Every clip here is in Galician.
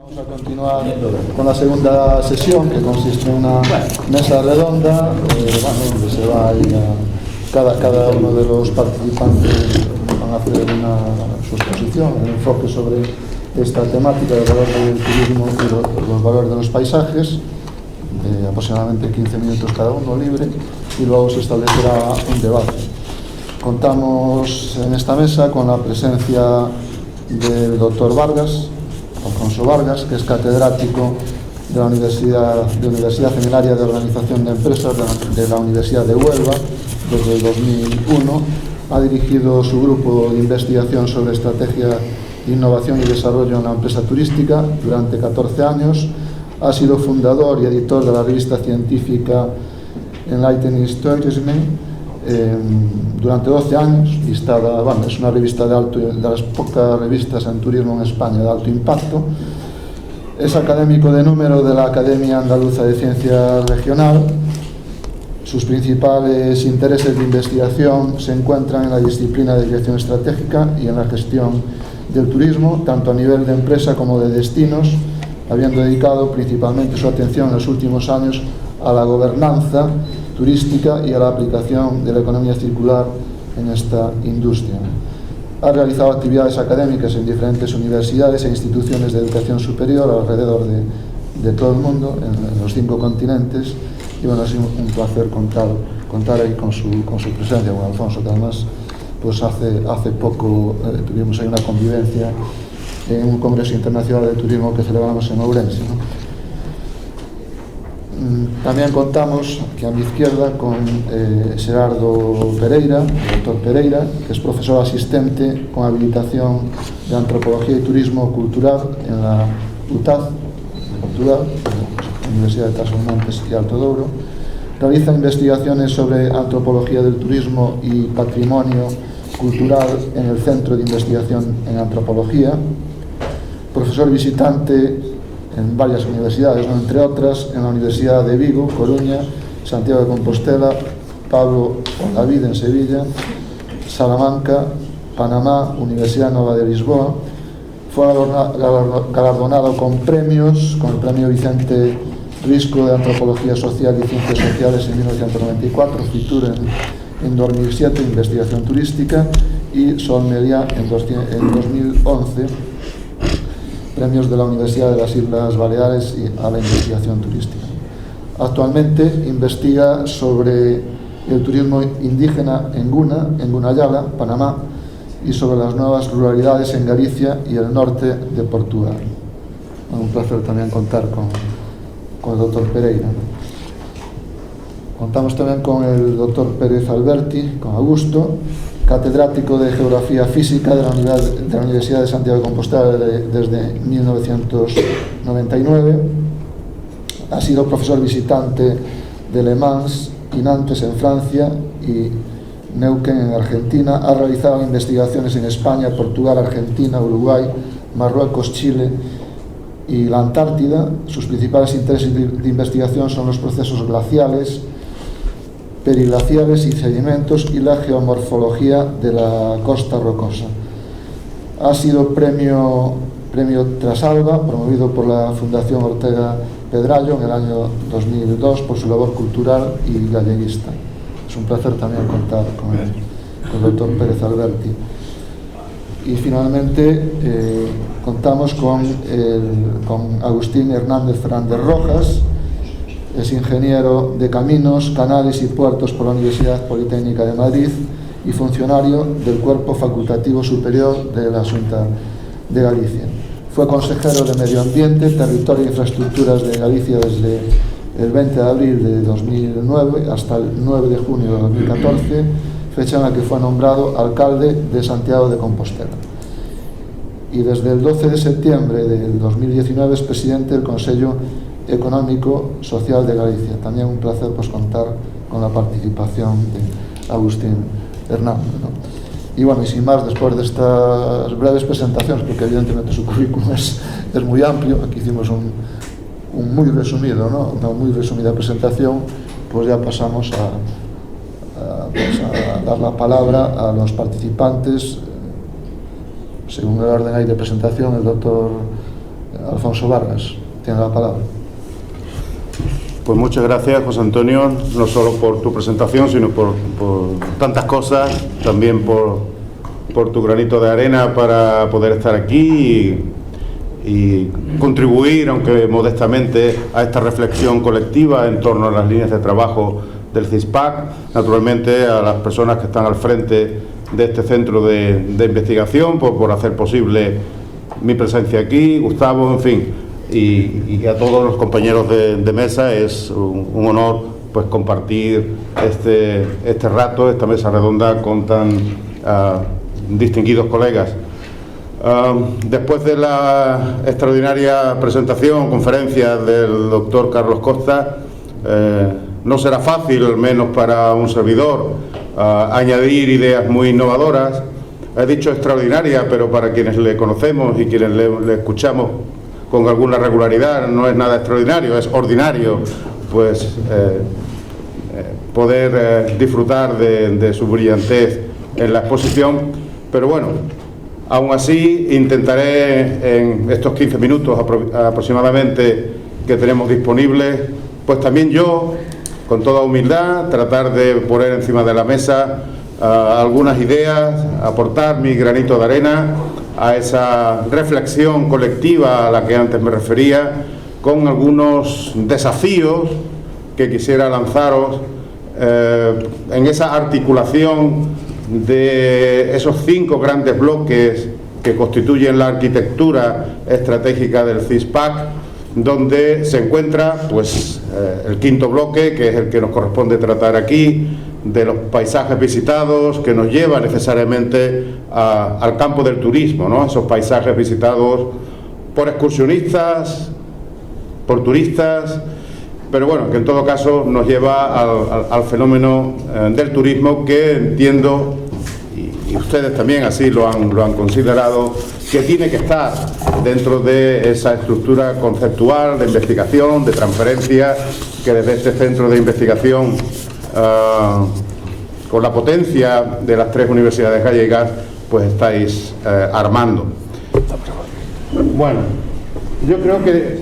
Vamos a continuar con la segunda sesión, que consiste en una mesa redonda, donde se va a ir cada uno de los participantes van a hacer su exposición, un enfoque sobre esta temática del valor del turismo y los valores de los paisajes, de aproximadamente 15 minutos cada uno, libre, y luego se establecerá un debate. Contamos en esta mesa con la presencia del doctor Alfonso Vargas, que es catedrático de la Universidad Seminaria de Organización de Empresas de la Universidad de Huelva desde el 2001. Ha dirigido su grupo de investigación sobre estrategia, innovación y desarrollo en la empresa turística durante 14 años. Ha sido fundador y editor de la revista científica Enlightening Tourism durante 12 años, listada, es una revista de las pocas revistas en turismo en España de alto impacto. Es académico de número de la Academia Andaluza de Ciencia Regional. Sus principales intereses de investigación se encuentran en la disciplina de dirección estratégica y en la gestión del turismo, tanto a nivel de empresa como de destinos, habiendo dedicado principalmente su atención en los últimos años a la gobernanza turística y a la aplicación de la economía circular en esta industria. Ha realizado actividades académicas en diferentes universidades e instituciones de educación superior alrededor de todo el mundo, en los 5 continentes, y ha sido un placer contar ahí con su presencia, con Alfonso, que además pues hace poco tuvimos ahí una convivencia en un congreso internacional de turismo que celebramos en Ourense, ¿no? También contamos, aquí a mi izquierda, con Gerardo Pereira, el doctor Pereira, que es profesor asistente con habilitación de Antropología y Turismo Cultural en la UTAD, de Portugal, Universidad de Trás-os-Montes y Alto Douro. Realiza investigaciones sobre antropología del turismo y patrimonio cultural en el Centro de Investigación en Antropología. Profesor visitante en varias universidades, entre otras en la Universidad de Vigo, Coruña, Santiago de Compostela, Pablo Olavide en Sevilla, Salamanca, Panamá, Universidad Nova de Lisboa. Fue galardonado con premios, con el premio Vicente Risco de Antropología Social y Ciencias Sociales en 1994, Fitur en 2007, Investigación Turística, y Sol Meliá en 2011, premios de la Universidad de las Islas Baleares a la investigación turística. Actualmente investiga sobre el turismo indígena en Gunayala, Panamá, y sobre las nuevas ruralidades en Galicia y el norte de Portugal. Un placer también contar con el doctor Pereira. Contamos también con el doctor Pérez Alberti, con Augusto, catedrático de Geografía Física de la Universidad de Santiago de Compostela desde 1999. Ha sido profesor visitante de Le Mans y Nantes en Francia y Neuquén en Argentina. Ha realizado investigaciones en España, Portugal, Argentina, Uruguay, Marruecos, Chile y la Antártida. Sus principales intereses de investigación son los procesos glaciales, periglaciares y sedimentos y la geomorfología de la costa rocosa. Ha sido premio Trasalba, promovido por la Fundación Ortega Pedrallo en el año 2002 por su labor cultural y galleguista. Es un placer también contar con el doctor Pérez Alberti. Y finalmente contamos con Agustín Hernández Fernández Rojas. Es ingeniero de caminos, canales y puertos por la Universidad Politécnica de Madrid y funcionario del Cuerpo Facultativo Superior de la Xunta de Galicia. Fue consejero de Medio Ambiente, Territorio e Infraestructuras de Galicia desde el 20 de abril de 2009 hasta el 9 de junio de 2014, fecha en la que fue nombrado alcalde de Santiago de Compostela. Y desde el 12 de septiembre del 2019 es presidente del Consejo Económico Social de Galicia. También un placer contar con la participación de Agustín Hernández, ¿no? Y sin más, después de estas breves presentaciones, porque evidentemente su currículum es muy amplio, aquí hicimos un muy resumido, ¿no? Una muy resumida presentación, pues ya pasamos a dar la palabra a los participantes según el orden ahí de presentación. El doctor Alfonso Vargas tiene la palabra. Pues muchas gracias, José Antonio, no solo por tu presentación, sino por tantas cosas, también por tu granito de arena para poder estar aquí y contribuir, aunque modestamente, a esta reflexión colectiva en torno a las líneas de trabajo del CISPAC, naturalmente a las personas que están al frente de este centro de investigación, por hacer posible mi presencia aquí, Gustavo, en fin, y a todos los compañeros de mesa. Es un honor pues compartir este rato, esta mesa redonda con tan distinguidos colegas. Después de la extraordinaria presentación, conferencia del doctor Carlos Costa, no será fácil, al menos para un servidor, añadir ideas muy innovadoras. He dicho extraordinaria, pero para quienes le conocemos y quienes le escuchamos con alguna regularidad, no es nada extraordinario, es ordinario, pues poder disfrutar de su brillantez en la exposición. Pero bueno, aún así intentaré en estos 15 minutos aproximadamente que tenemos disponibles, pues también yo, con toda humildad, tratar de poner encima de la mesa algunas ideas, aportar mi granito de arena a esa reflexión colectiva a la que antes me refería, con algunos desafíos que quisiera lanzaros en esa articulación de esos 5 grandes bloques que constituyen la arquitectura estratégica del CISPAC, donde se encuentra pues el 5.º bloque, que es el que nos corresponde tratar aquí, de los paisajes visitados, que nos lleva necesariamente al campo del turismo, ¿no? Esos paisajes visitados por excursionistas, por turistas, pero bueno, que en todo caso nos lleva al fenómeno del turismo, que entiendo, y ustedes también así lo han considerado, que tiene que estar dentro de esa estructura conceptual de investigación, de transferencia, que desde este centro de investigación, con la potencia de las 3 universidades gallegas, pues estáis armando. Bueno, yo creo que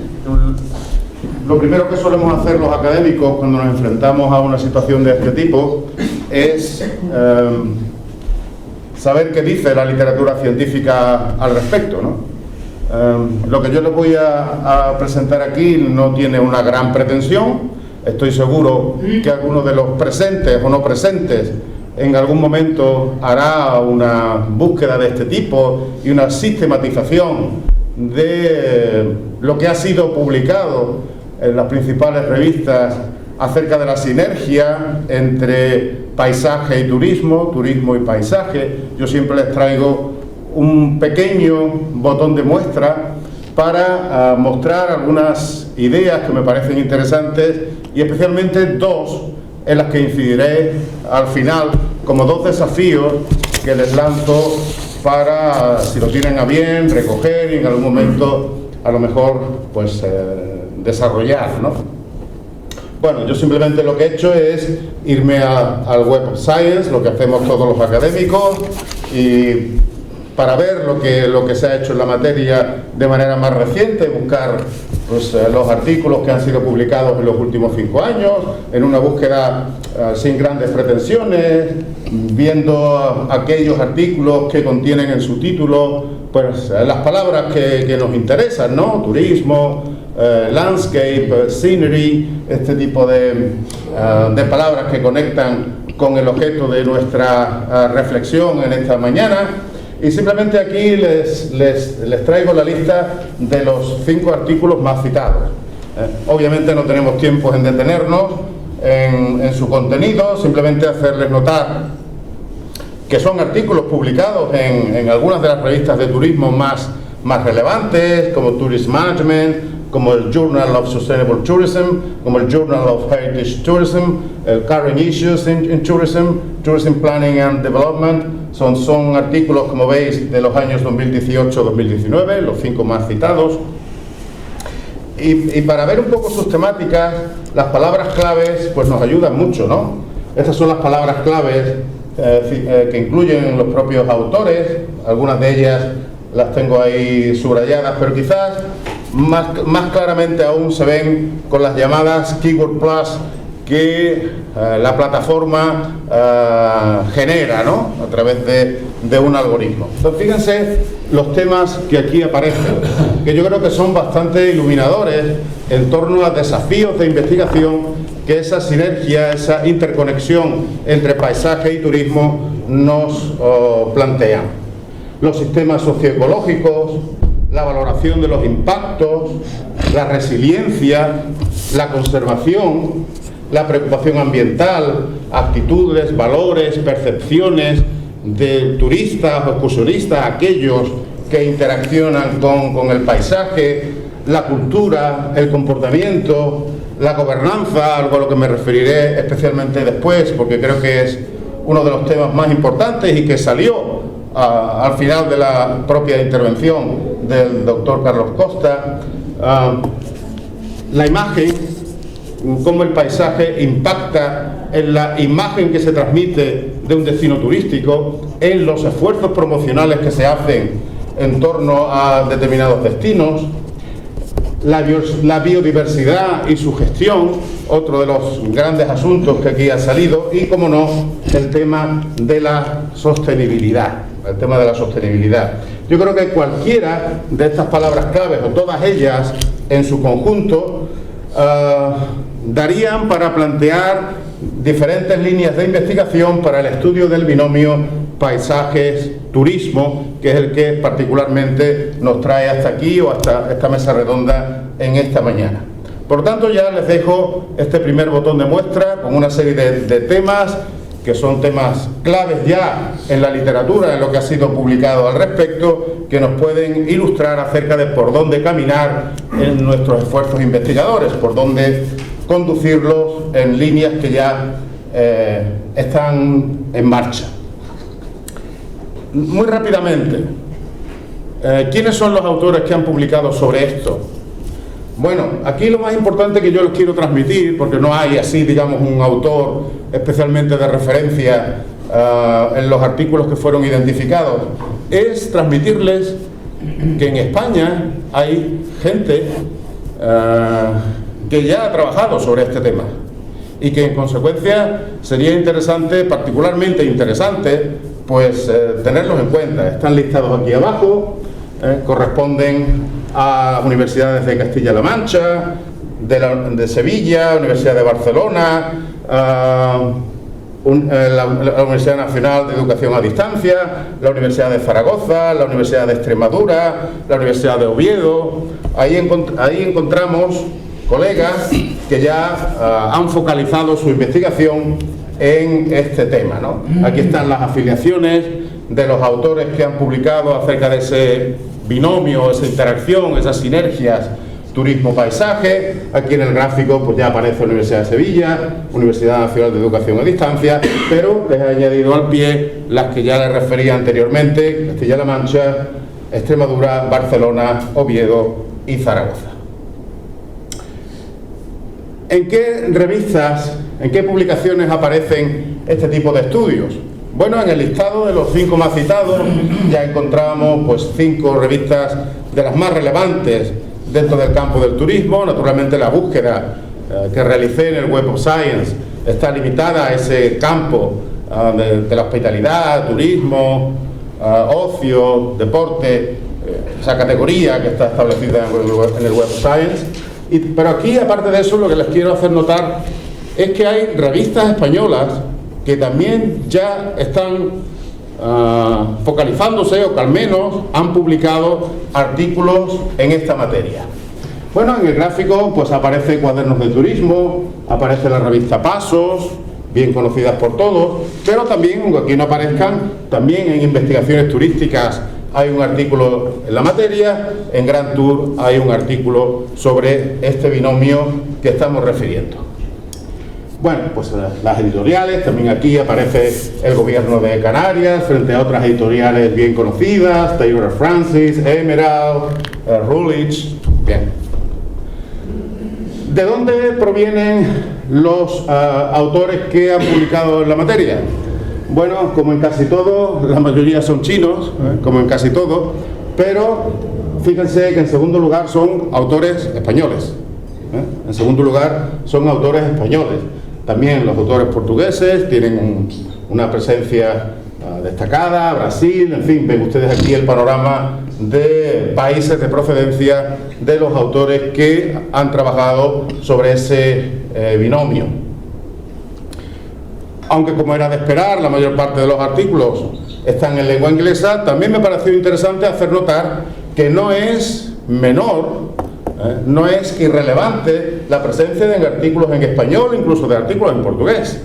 lo primero que solemos hacer los académicos cuando nos enfrentamos a una situación de este tipo es saber qué dice la literatura científica al respecto, ¿no? Lo que yo les voy a presentar aquí no tiene una gran pretensión. Estoy seguro que alguno de los presentes o no presentes en algún momento hará una búsqueda de este tipo y una sistematización de lo que ha sido publicado en las principales revistas acerca de la sinergia entre paisaje y turismo, turismo y paisaje. Yo siempre les traigo un pequeño botón de muestra para mostrar algunas ideas que me parecen interesantes, y especialmente 2 en las que incidiré al final como 2 desafíos que les lanzo para, si lo tienen a bien, recoger y en algún momento a lo mejor pues desarrollar, ¿no? Bueno, yo simplemente lo que he hecho es irme al Web of Science, lo que hacemos todos los académicos, y para ver lo que se ha hecho en la materia de manera más reciente, buscar pues, los artículos que han sido publicados en los últimos 5 años, en una búsqueda sin grandes pretensiones, viendo aquellos artículos que contienen en su título pues, las palabras que nos interesan, ¿no? Turismo, landscape, scenery, este tipo de palabras que conectan con el objeto de nuestra reflexión en esta mañana. Y simplemente aquí les traigo la lista de los 5 artículos más citados. Obviamente no tenemos tiempo en detenernos en su contenido, simplemente hacerles notar que son artículos publicados en algunas de las revistas de turismo más relevantes, como Tourist Management, como el Journal of Sustainable Tourism, como el Journal of Heritage Tourism, el Current Issues in Tourism, Tourism Planning and Development. Son artículos, como veis, de los años 2018-2019, los 5 más citados. Y para ver un poco sus temáticas, las palabras claves pues nos ayudan mucho, ¿no? Estas son las palabras claves que incluyen los propios autores. Algunas de ellas las tengo ahí subrayadas, pero quizás más claramente aún se ven con las llamadas Keyword Plus que la plataforma genera, ¿no?, a través de un algoritmo. Entonces, fíjense los temas que aquí aparecen, que yo creo que son bastante iluminadores en torno a desafíos de investigación que esa sinergia, esa interconexión entre paisaje y turismo nos plantean. Los sistemas socioecológicos, la valoración de los impactos, la resiliencia, la conservación, la preocupación ambiental, actitudes, valores, percepciones de turistas o excursionistas, aquellos que interaccionan con el paisaje, la cultura, el comportamiento, la gobernanza, algo a lo que me referiré especialmente después, porque creo que es uno de los temas más importantes y que salió al final de la propia intervención del doctor Carlos Costa. La imagen, cómo el paisaje impacta en la imagen que se transmite de un destino turístico, en los esfuerzos promocionales que se hacen en torno a determinados destinos, la biodiversidad y su gestión, otro de los grandes asuntos que aquí ha salido, y, como no, el tema de la sostenibilidad. Yo creo que cualquiera de estas palabras claves, o todas ellas en su conjunto, darían para plantear diferentes líneas de investigación para el estudio del binomio paisajes-turismo, que es el que particularmente nos trae hasta aquí o hasta esta mesa redonda en esta mañana. Por lo tanto, ya les dejo este primer botón de muestra con una serie de temas que son temas claves ya en la literatura, en lo que ha sido publicado al respecto, que nos pueden ilustrar acerca de por dónde caminar en nuestros esfuerzos investigadores, por dónde conducirlos en líneas que ya están en marcha. Muy rápidamente, ¿quiénes son los autores que han publicado sobre esto? Bueno, aquí lo más importante que yo les quiero transmitir, porque no hay así, digamos, un autor especialmente de referencia en los artículos que fueron identificados, es transmitirles que en España hay gente que ya ha trabajado sobre este tema y que en consecuencia sería interesante, particularmente interesante, pues tenerlos en cuenta. Están listados aquí abajo, corresponden a universidades de Castilla-La Mancha, de Sevilla, Universidad de Barcelona, la Universidad Nacional de Educación a Distancia, la Universidad de Zaragoza, la Universidad de Extremadura, la Universidad de Oviedo. Ahí encontramos colegas que ya han focalizado su investigación en este tema, ¿no? Aquí están las afiliaciones de los autores que han publicado acerca de ese binomio, esa interacción, esas sinergias turismo-paisaje. Aquí en el gráfico pues ya aparece la Universidad de Sevilla, Universidad Nacional de Educación a Distancia, pero les he añadido al pie las que ya les refería anteriormente: Castilla-La Mancha, Extremadura, Barcelona, Oviedo y Zaragoza. ¿En qué revistas, en qué publicaciones aparecen este tipo de estudios? Bueno, en el listado de los 5 más citados ya encontramos pues 5 revistas de las más relevantes dentro del campo del turismo. Naturalmente la búsqueda que realicé en el Web of Science está limitada a ese campo de la hospitalidad, turismo, ocio, deporte, esa categoría que está establecida en el Web of Science. Pero aquí, aparte de eso, lo que les quiero hacer notar es que hay revistas españolas que también ya están focalizándose, o que al menos han publicado artículos en esta materia. Bueno, en el gráfico pues aparece Cuadernos de Turismo, aparece la revista Pasos, bien conocidas por todos, pero también, aunque aquí no aparezcan, también en Investigaciones Turísticas hay un artículo en la materia, en Grand Tour hay un artículo sobre este binomio que estamos refiriendo. Bueno, pues las editoriales, también aquí aparece el Gobierno de Canarias, frente a otras editoriales bien conocidas, Taylor Francis, Emerald, Routledge. Bien. ¿De dónde provienen los autores que han publicado en la materia? Bueno, como en casi todo, la mayoría son chinos, como en casi todo, pero fíjense que en segundo lugar son autores españoles. En segundo lugar son autores españoles. También los autores portugueses tienen una presencia destacada, Brasil, en fin, ven ustedes aquí el panorama de países de procedencia de los autores que han trabajado sobre ese binomio. Aunque, como era de esperar, la mayor parte de los artículos están en lengua inglesa, también me pareció interesante hacer notar que no es menor, no es irrelevante la presencia de artículos en español, incluso de artículos en portugués.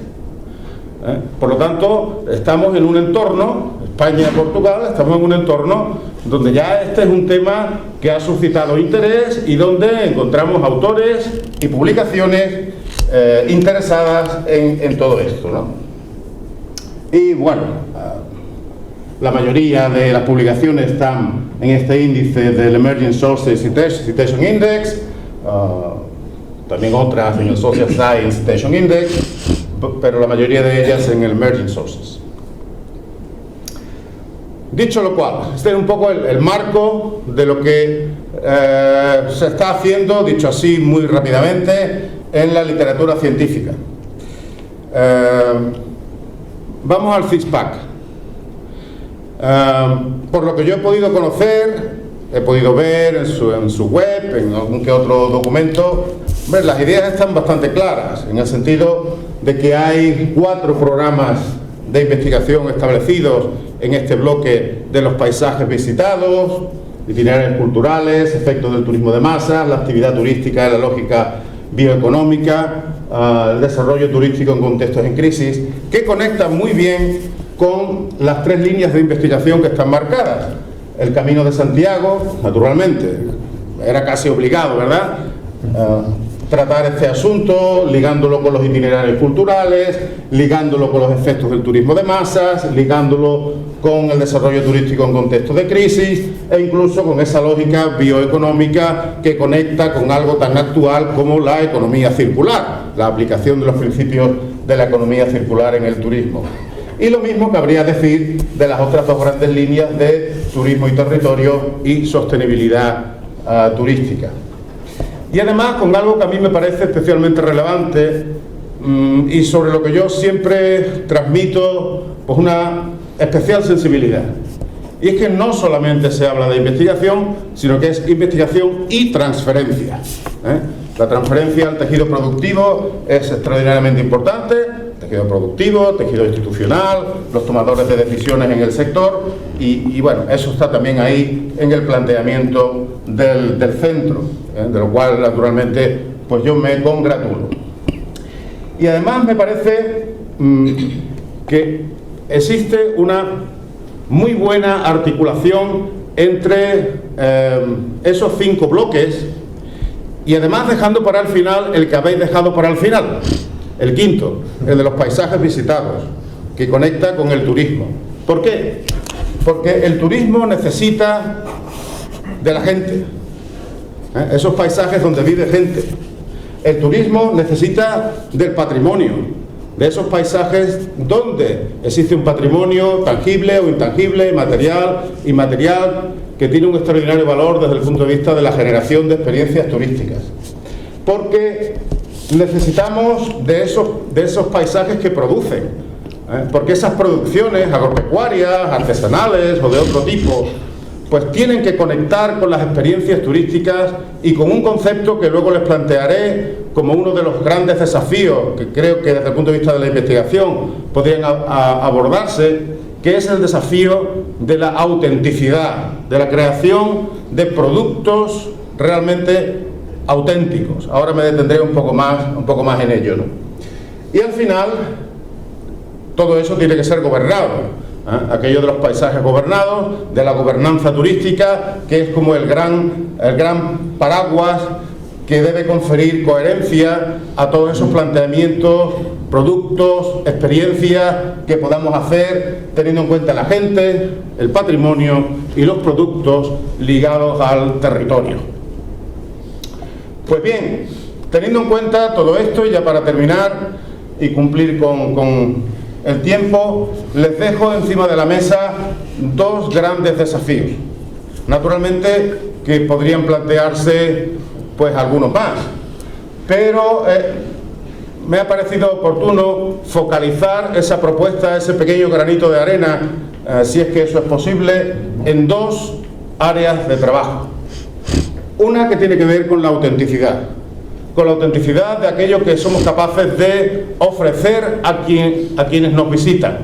Por lo tanto, estamos en un entorno, España y Portugal, estamos en un entorno donde ya este es un tema que ha suscitado interés y donde encontramos autores y publicaciones interesadas en todo esto, ¿no? Y bueno, la mayoría de las publicaciones están en este índice del Emerging Sources Citation Index, también otras en el Social Science Citation Index, pero la mayoría de ellas en el Emerging Sources. Dicho lo cual, este es un poco el marco de lo que se está haciendo, dicho así muy rápidamente, en la literatura científica. Vamos al CISPAC. Por lo que yo he podido conocer, he podido ver en su web, en algún que otro documento, las ideas están bastante claras, en el sentido de que hay 4 programas de investigación establecidos en este bloque de los paisajes visitados, itinerarios culturales, efectos del turismo de masas, la actividad turística, la lógica bioeconómica, el desarrollo turístico en contextos en crisis, que conectan muy bien con las 3 líneas de investigación que están marcadas. El Camino de Santiago, naturalmente, era casi obligado, ¿verdad? Tratar este asunto, ligándolo con los itinerarios culturales, ligándolo con los efectos del turismo de masas, ligándolo con el desarrollo turístico en contextos de crisis e incluso con esa lógica bioeconómica que conecta con algo tan actual como la economía circular, la aplicación de los principios de la economía circular en el turismo. Y lo mismo cabría decir de las otras 2 grandes líneas de turismo y territorio y sostenibilidad turística. Y además con algo que a mí me parece especialmente relevante y sobre lo que yo siempre transmito pues una especial sensibilidad. Y es que no solamente se habla de investigación, sino que es investigación y transferencia. La transferencia al tejido productivo es extraordinariamente importante, tejido productivo, tejido institucional, los tomadores de decisiones en el sector y bueno, eso está también ahí en el planteamiento del centro, de lo cual naturalmente pues yo me congratulo. Y además me parece que existe una muy buena articulación entre esos 5 bloques y además dejando para el final el que habéis dejado para el final, el quinto, el de los paisajes visitados, que conecta con el turismo. ¿Por qué? Porque el turismo necesita de la gente, esos paisajes donde vive gente. El turismo necesita del patrimonio, de esos paisajes donde existe un patrimonio tangible o intangible, material, inmaterial, que tiene un extraordinario valor desde el punto de vista de la generación de experiencias turísticas. Porque necesitamos de esos paisajes que producen, porque esas producciones agropecuarias, artesanales o de otro tipo, pues tienen que conectar con las experiencias turísticas y con un concepto que luego les plantearé como uno de los grandes desafíos que creo que desde el punto de vista de la investigación podrían abordarse, que es el desafío de la autenticidad, de la creación de productos realmente auténticos. Ahora me detendré un poco más en ello, ¿no? Y al final, todo eso tiene que ser gobernado. Aquello de los paisajes gobernados, de la gobernanza turística, que es como el gran paraguas que debe conferir coherencia a todos esos planteamientos, productos, experiencias que podamos hacer teniendo en cuenta la gente, el patrimonio y los productos ligados al territorio. Pues bien, teniendo en cuenta todo esto, y ya para terminar y cumplir con el tiempo, les dejo encima de la mesa 2 grandes desafíos. Naturalmente, que podrían plantearse pues algunos más. Pero me ha parecido oportuno focalizar esa propuesta, ese pequeño granito de arena, si es que eso es posible, en dos áreas de trabajo. Una que tiene que ver con la autenticidad de aquello que somos capaces de ofrecer a quienes nos visitan.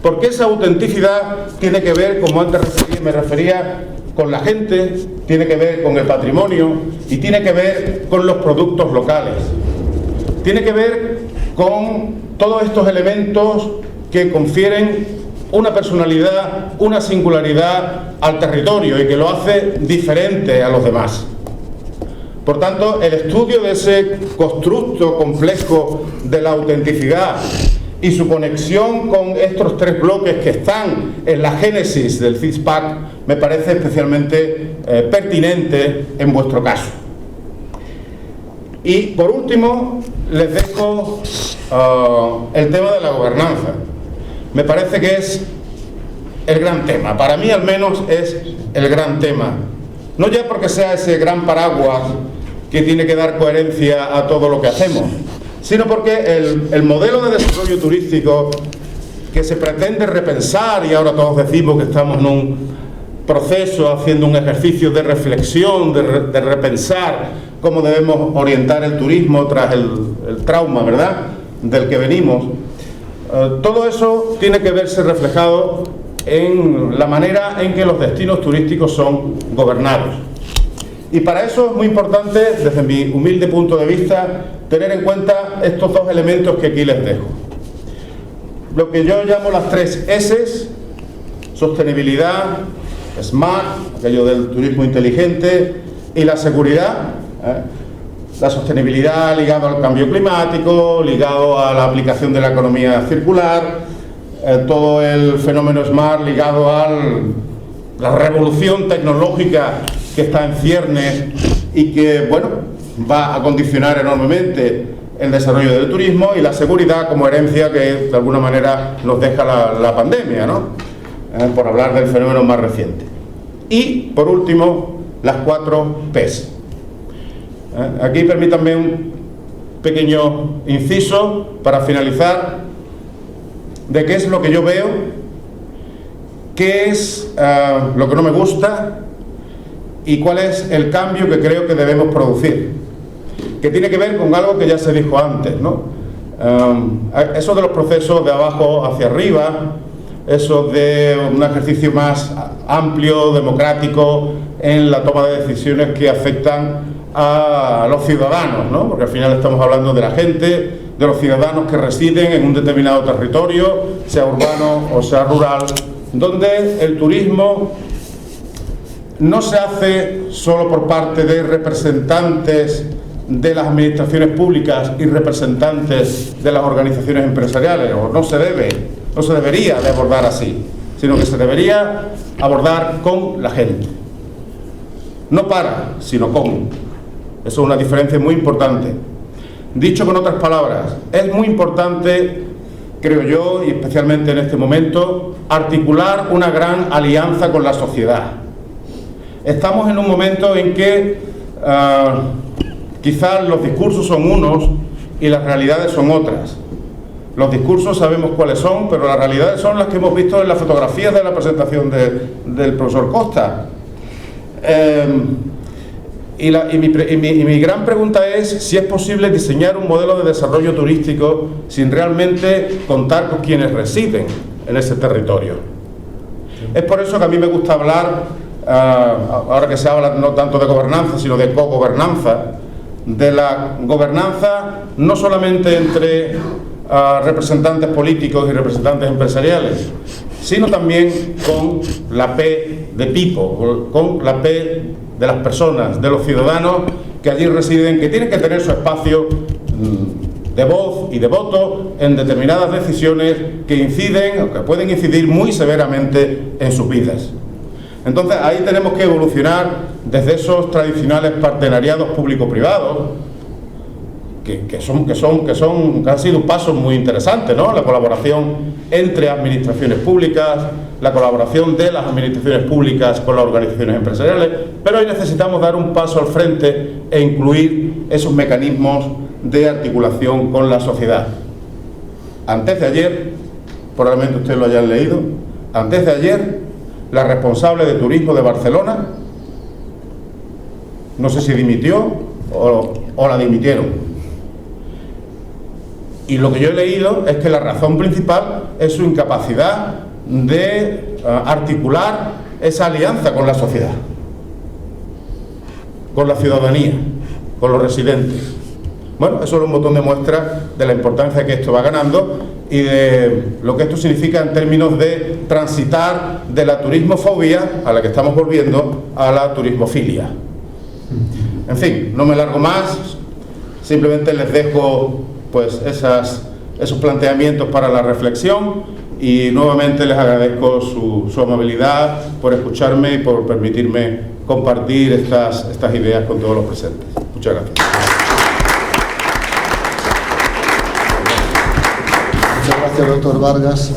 Porque esa autenticidad tiene que ver, como antes me refería, con la gente, tiene que ver con el patrimonio y tiene que ver con los productos locales. Tiene que ver con todos estos elementos que confieren una personalidad, una singularidad al territorio y que lo hace diferente a los demás. Por tanto, el estudio de ese constructo complejo de la autenticidad y su conexión con estos tres bloques que están en la génesis del CISPAC me parece especialmente pertinente en vuestro caso. Y por último, les dejo el tema de la gobernanza. Me parece que es el gran tema, para mí al menos es el gran tema. No ya porque sea ese gran paraguas que tiene que dar coherencia a todo lo que hacemos, sino porque el modelo de desarrollo turístico que se pretende repensar, y ahora todos decimos que estamos en un proceso, haciendo un ejercicio de reflexión, de repensar cómo debemos orientar el turismo tras el trauma, ¿verdad?, del que venimos. Todo eso tiene que verse reflejado en la manera en que los destinos turísticos son gobernados. Y para eso es muy importante, desde mi humilde punto de vista, tener en cuenta estos dos elementos que aquí les dejo. Lo que yo llamo las 3 S: sostenibilidad, SMART, aquello del turismo inteligente, y la seguridad. La sostenibilidad ligado al cambio climático, ligado a la aplicación de la economía circular, todo el fenómeno SMART ligado a la revolución tecnológica que está en ciernes y que, bueno, va a condicionar enormemente el desarrollo del turismo, y la seguridad como herencia que de alguna manera nos deja la pandemia, ¿no? Por hablar del fenómeno más reciente. Y, por último, las 4 P's. Aquí permítanme un pequeño inciso para finalizar de qué es lo que yo veo, qué es lo que no me gusta y cuál es el cambio que creo que debemos producir, que tiene que ver con algo que ya se dijo antes, ¿no? Eso de los procesos de abajo hacia arriba, eso de un ejercicio más amplio, democrático en la toma de decisiones que afectan a los ciudadanos, ¿no? Porque al final estamos hablando de la gente, de los ciudadanos que residen en un determinado territorio, sea urbano o sea rural, donde el turismo no se hace solo por parte de representantes de las administraciones públicas y representantes de las organizaciones empresariales, o no se debería de abordar así, sino que se debería abordar con la gente. No para, sino con. Eso es una diferencia muy importante. Dicho con otras palabras, es muy importante, creo yo, y especialmente en este momento, articular una gran alianza con la sociedad. Estamos en un momento en que quizás los discursos son unos y las realidades son otras. Los discursos sabemos cuáles son, pero las realidades son las que hemos visto en las fotografías de la presentación del profesor Costa. Y mi gran pregunta es si es posible diseñar un modelo de desarrollo turístico sin realmente contar con quienes residen en ese territorio. Es por eso que a mí me gusta hablar, ahora que se habla no tanto de gobernanza, sino de cogobernanza, de la gobernanza no solamente entre representantes políticos y representantes empresariales, sino también con la P de people, con la P de las personas, de los ciudadanos que allí residen, que tienen que tener su espacio de voz y de voto en determinadas decisiones que inciden o que pueden incidir muy severamente en sus vidas. Entonces ahí tenemos que evolucionar desde esos tradicionales partenariados público-privados que han sido pasos muy interesantes, ¿no? La colaboración entre administraciones públicas, la colaboración de las administraciones públicas con las organizaciones empresariales, pero hoy necesitamos dar un paso al frente e incluir esos mecanismos de articulación con la sociedad. Antes de ayer, probablemente ustedes lo hayan leído, antes de ayer, la responsable de turismo de Barcelona, no sé si dimitió o la dimitieron. Y lo que yo he leído es que la razón principal es su incapacidad de articular esa alianza con la sociedad, con la ciudadanía, con los residentes. Bueno, eso es un botón de muestra de la importancia que esto va ganando y de lo que esto significa en términos de transitar de la turismofobia, a la que estamos volviendo, a la turismofilia. En fin, no me largo más, simplemente les dejo pues esos planteamientos para la reflexión y nuevamente les agradezco su amabilidad por escucharme y por permitirme compartir estas ideas con todos los presentes. Muchas gracias. Muchas gracias, doctor Vargas.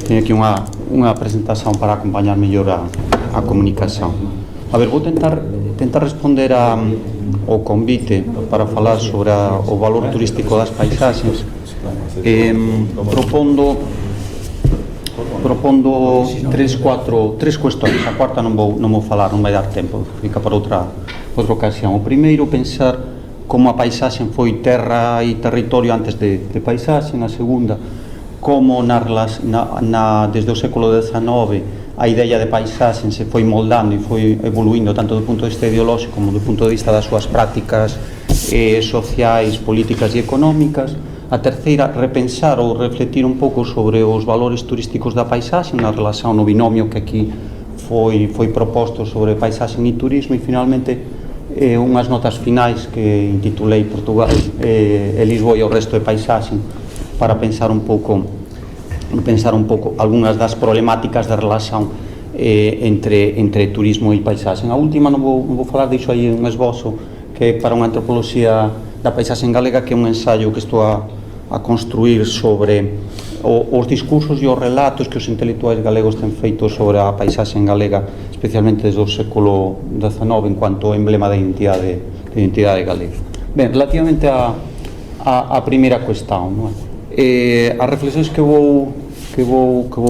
Teño aquí unha presentación para acompañar mellor a comunicación. A ver, vou tentar responder ao convite para falar sobre o valor turístico das paisaxes. Propondo tres cuestións. A cuarta non vou falar, non vai dar tempo, fica para outra ocasión. O primeiro, pensar como a paisaxe foi terra e territorio antes de paisaxe. Na segunda, como desde o século XIX a idea de paisaxe se foi moldando e foi evoluindo tanto do punto de vista ideolóxico como do punto de vista das súas prácticas sociais, políticas e económicas. A terceira, repensar ou refletir un pouco sobre os valores turísticos da paisaxe na relación no binomio que aquí foi proposto sobre paisaxe e turismo. E finalmente unhas notas finais que intitulei Portugal e Lisboa e o resto de paisaxe, para pensar un pouco algunhas das problemáticas da relación entre turismo e paisaxe. A última non vou falar, deixo aí un esbozo que é para unha antropoloxía da paisaxe galega, que é un ensaio que estou a construir sobre os discursos e os relatos que os intelectuais galegos ten feito sobre a paisaxe galega, especialmente desde o século XIX en cuanto emblema da identidade galega. Ben, relativamente a primeira cuestión, non é? As reflexións que vou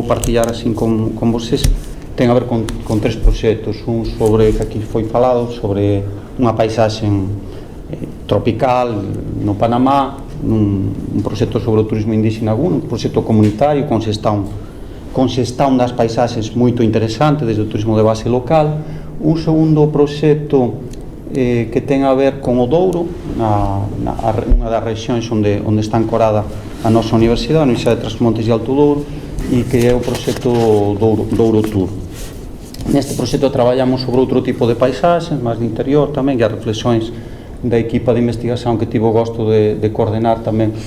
partillar así con vocês ten a ver con tres proxectos. Un sobre, que aquí foi falado, sobre unha paisaxe tropical no Panamá, un proxecto sobre o turismo indígena, un proxecto comunitario con xestão das paisaxes moito interesante desde o turismo de base local. Un segundo proxecto que ten a ver con o Douro, unha das rexións onde está ancorada a nosa universidade, a Universidade de Trás-os-Montes e Alto Douro, e que é o proxecto Douro Tour. Neste proxecto traballamos sobre outro tipo de paisaxes, máis de interior tamén, e as reflexións da equipa de investigación que tivo gosto de coordenar tamén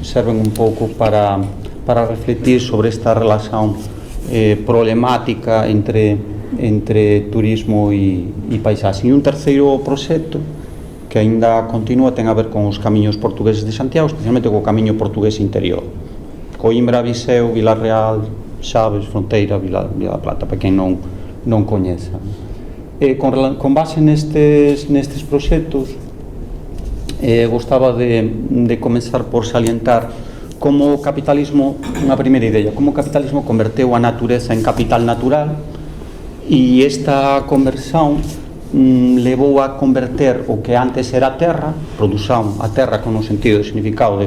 serven un pouco para refletir sobre esta relación problemática entre turismo e paisaxe. E un terceiro proxecto que aínda continúa ten a ver con os camiños portugueses de Santiago, especialmente co camiño portugués interior, Coimbra, Viseu, Vila Real, Chaves, Fronteira, Vila da Plata, para quen non coñeza. Con base nestes proxectos, gostaba de comenzar por salientar como o capitalismo, unha primeira idea, como o capitalismo converteu a natureza en capital natural, e esta conversión levou a converter o que antes era a terra, a terra con o sentido de significado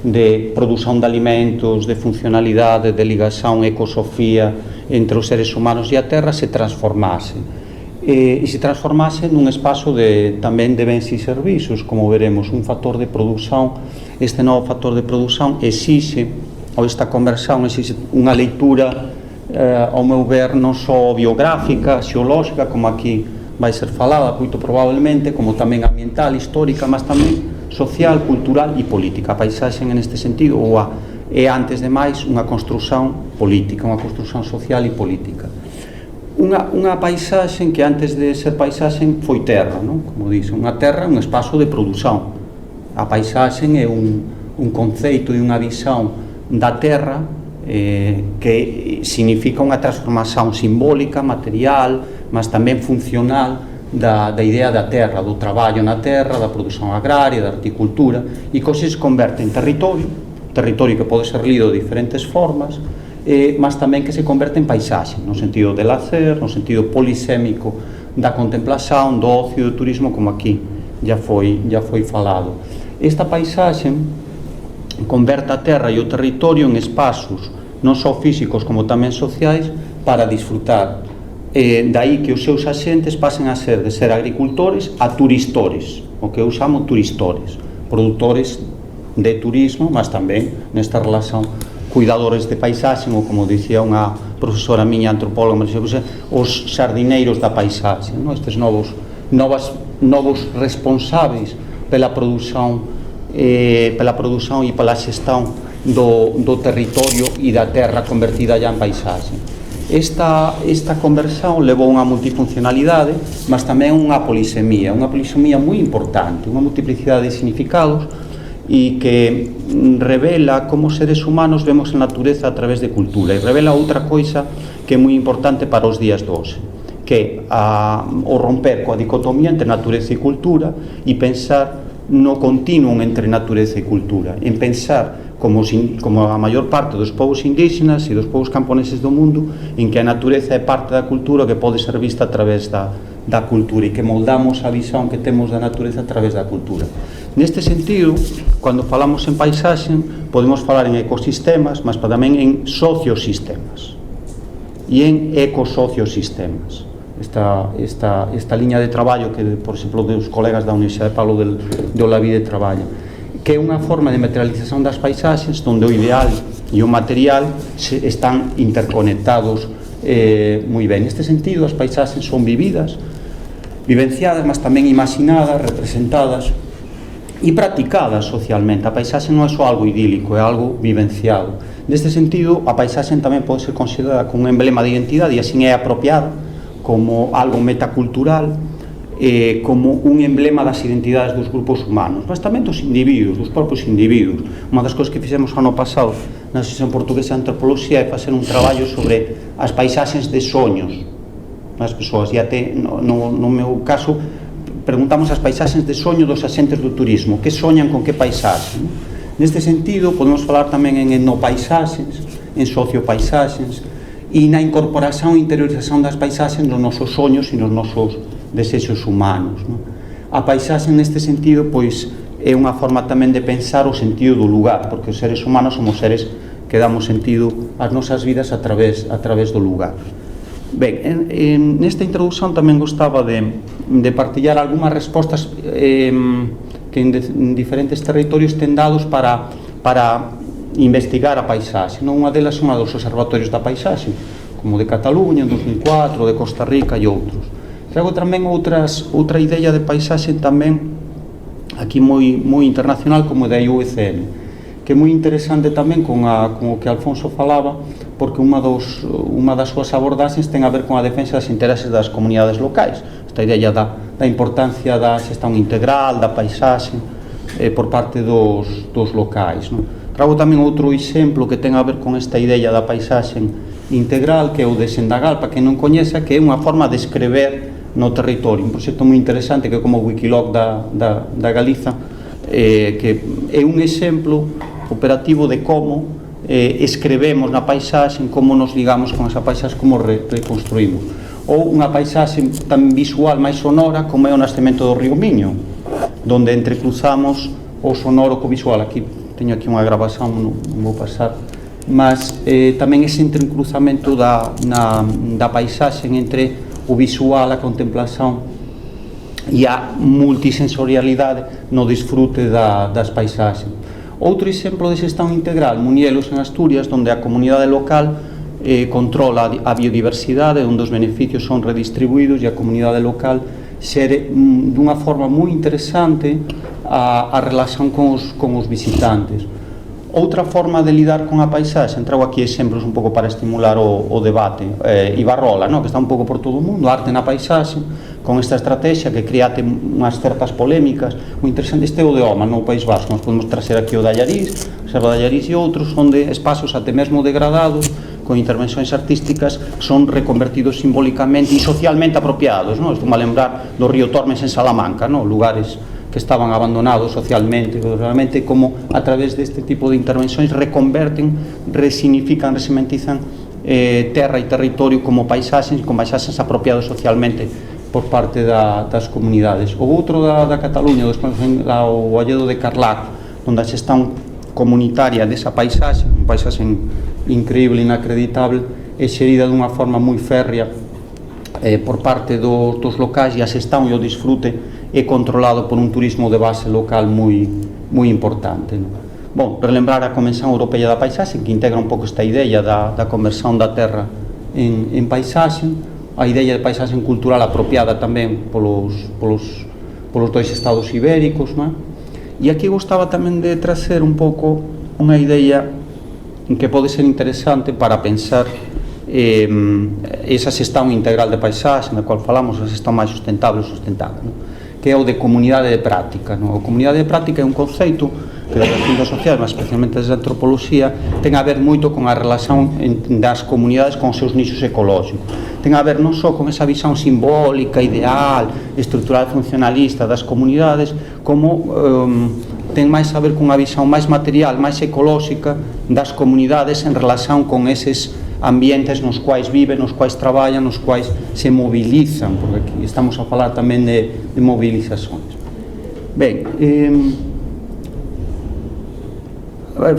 de produción de alimentos, de funcionalidade, de ligación, ecosofía entre os seres humanos e a terra, se transformase. E se transformase nun espazo tamén de bens e servizos, como veremos, un factor de produción. Este novo factor de produción exixe, ou esta conversión exixe unha leitura, ao meu ver, non só biográfica, xeolóxica, como aquí vai ser falada, moito probablemente, como tamén ambiental, histórica, mas tamén social, cultural e política. A paisaxe, neste sentido, é, antes de máis, unha construción política, unha construción social e política. Unha paisaxe que antes de ser paisaxe foi terra, non? Como dice, unha terra é un espazo de produción. A paisaxe é un conceito e unha visión da terra que significa unha transformación simbólica, material, mas tamén funcional da idea da terra, do traballo na terra, da produción agraria, da horticultura, e que se converte en territorio que pode ser lido de diferentes formas, mas tamén que se converte en paisaxe, no sentido de lacer, no sentido polisémico da contemplación, do ocio e do turismo, como aquí ya foi falado. Esta paisaxe converte a terra e o territorio en espazos non só físicos como tamén sociais para disfrutar. Daí que os seus axentes pasen a ser de ser agricultores a turistores, o que eu chamo turistores, produtores de turismo, mas tamén nesta relación cuidadores de paisaxe, ou como dicía unha profesora miña antropóloga, os xardineiros da paisaxe, estes novos responsáveis pela produción e pela xestão do territorio e da terra convertida ya en paisaxe. Esta conversión levou unha multifuncionalidade, mas tamén unha polisemía moi importante, unha multiplicidade de significados, e que revela como seres humanos vemos a natureza a través de cultura, e revela outra coisa que é moi importante para os días de hoxe, que é o romper coa dicotomía entre natureza e cultura e pensar no continuum entre natureza e cultura, en pensar como a maior parte dos povos indígenas e dos povos camponeses do mundo, en que a natureza é parte da cultura que pode ser vista a través da cultura, e que moldamos a visão que temos da natureza a través da cultura. Neste sentido, cando falamos en paisaxe, podemos falar en ecosistemas, mas tamén en sociosistemas e en ecosociosistemas. Esta liña de traballo que, por exemplo, dos colegas da Universidade de Pablo de Olavide traballa, que é unha forma de materialización das paisaxes onde o ideal e o material están interconectados moi ben. Neste sentido, as paisaxes son vivenciadas, mas tamén imaginadas, representadas e practicadas socialmente. A paisaxe non é só algo idílico, é algo vivenciado. Neste sentido, a paisaxe tamén pode ser considerada como un emblema de identidade, e así é apropiada como algo metacultural, como un emblema das identidades dos grupos humanos, mas tamén dos individuos, dos propios individuos. Unha das cousas que fixemos ano pasado na Asociación Portuguesa de Antropoloxía é facer un traballo sobre as paisaxes de soños das persoas, e até no meu caso preguntamos as paisaxes de soño dos axentes do turismo, que soñan con que paisaxe. Neste sentido, podemos falar tamén en etnopaisaxes, en sociopaisaxes, e na incorporación e interiorización das paisaxes nos nosos soños e nos nosos desexos humanos. A paisaxe neste sentido pois é unha forma tamén de pensar o sentido do lugar, porque os seres humanos somos seres que damos sentido ás nosas vidas a través do lugar. Ben, nesta introdución tamén gostaba de partillar algunhas respostas que en diferentes territorios ten dados para investigar a paisaxe. Unha delas son a dos observatorios da paisaxe, como de Cataluña en 2004, de Costa Rica e outros. Trago tamén outra idea de paisaxe tamén aquí moi internacional, como da IUCN, que é moi interesante tamén con o que Alfonso falaba, porque unha das súas abordaxes ten a ver con a defensa dos intereses das comunidades locais, esta idea da importancia da xestión integral da paisaxe por parte dos locais. Trago tamén outro exemplo que ten a ver con esta idea da paisaxe integral, que é o de Sendagal, para quen non coñeza, que é unha forma de escrever no territorio, un proxecto moi interesante que é como o Wikiloc da Galiza, que é un exemplo operativo de como escrevemos na paisaxe, como nos ligamos con esa paisaxe, como reconstruímos. Ou unha paisaxe tan visual, máis sonora, como é o nascemento do río Miño, donde entrecruzamos o sonoro co visual. Aquí teño aquí unha grabación, non vou pasar, mas tamén ese entrecruzamento da paisaxe entre o visual, a contemplación e a multisensorialidade no disfrute das paisaxes. Outro exemplo de xestión integral, Munielos en Asturias, onde a comunidade local controla a biodiversidade, onde os beneficios son redistribuídos e a comunidade local xere dunha forma moi interesante a relación con os visitantes. Outra forma de lidar con a paisaxe, trago aquí exemplos un pouco para estimular o debate, Ibarrola, que está un pouco por todo o mundo, arte na paisaxe, con esta estrategia que create unhas certas polémicas. O interesante este é o de Oma, no País Vasco. Nos podemos trazer aquí o de Allariz, a Serra de Allariz e outros, onde espazos até mesmo degradados, con intervencións artísticas, son reconvertidos simbólicamente e socialmente apropiados, non? Estou a lembrar do río Tormes en Salamanca, non? Lugares que estaban abandonados socialmente, realmente como a través deste tipo de intervencións reconverten, resignifican, resementizan terra e territorio como paisaxes, con paisaxes apropiados socialmente por parte das comunidades. O outro da Cataluña, o Alledo de Carlac, onde a xestión comunitaria desa paisaxe, un paisaxe increíble, inacreditable, é xerida dunha forma moi férrea por parte dos locais, e a xestión e o disfrute é controlado por un turismo de base local moi importante, non? Bon, relembrar a Convención Europea da Paisaxe, que integra un pouco esta idea da conversión da terra en paisaxe, a idea de paisaxe cultural apropiada tamén polos dois estados ibéricos, non? E aquí gostaba tamén de trazer un pouco unha idea que pode ser interesante para pensar esa xestión integral de paisaxe, na cual falamos, a xestión máis sustentable, non? Que é o de comunidade de práctica, non? A comunidade de práctica é un conceito que das ciencias sociais, mas especialmente desde a antropoloxía, ten a ver moito con a relación das comunidades con os seus nichos ecolóxicos. Ten a ver non só con esa visión simbólica, ideal, estrutural, funcionalista das comunidades, como ten máis a ver con a visión máis material, máis ecolóxica das comunidades en relación con eses ambientes nos quais viven, nos quais traballan, nos quais se mobilizan, porque aquí estamos a falar tamén de movilizacións. Ben,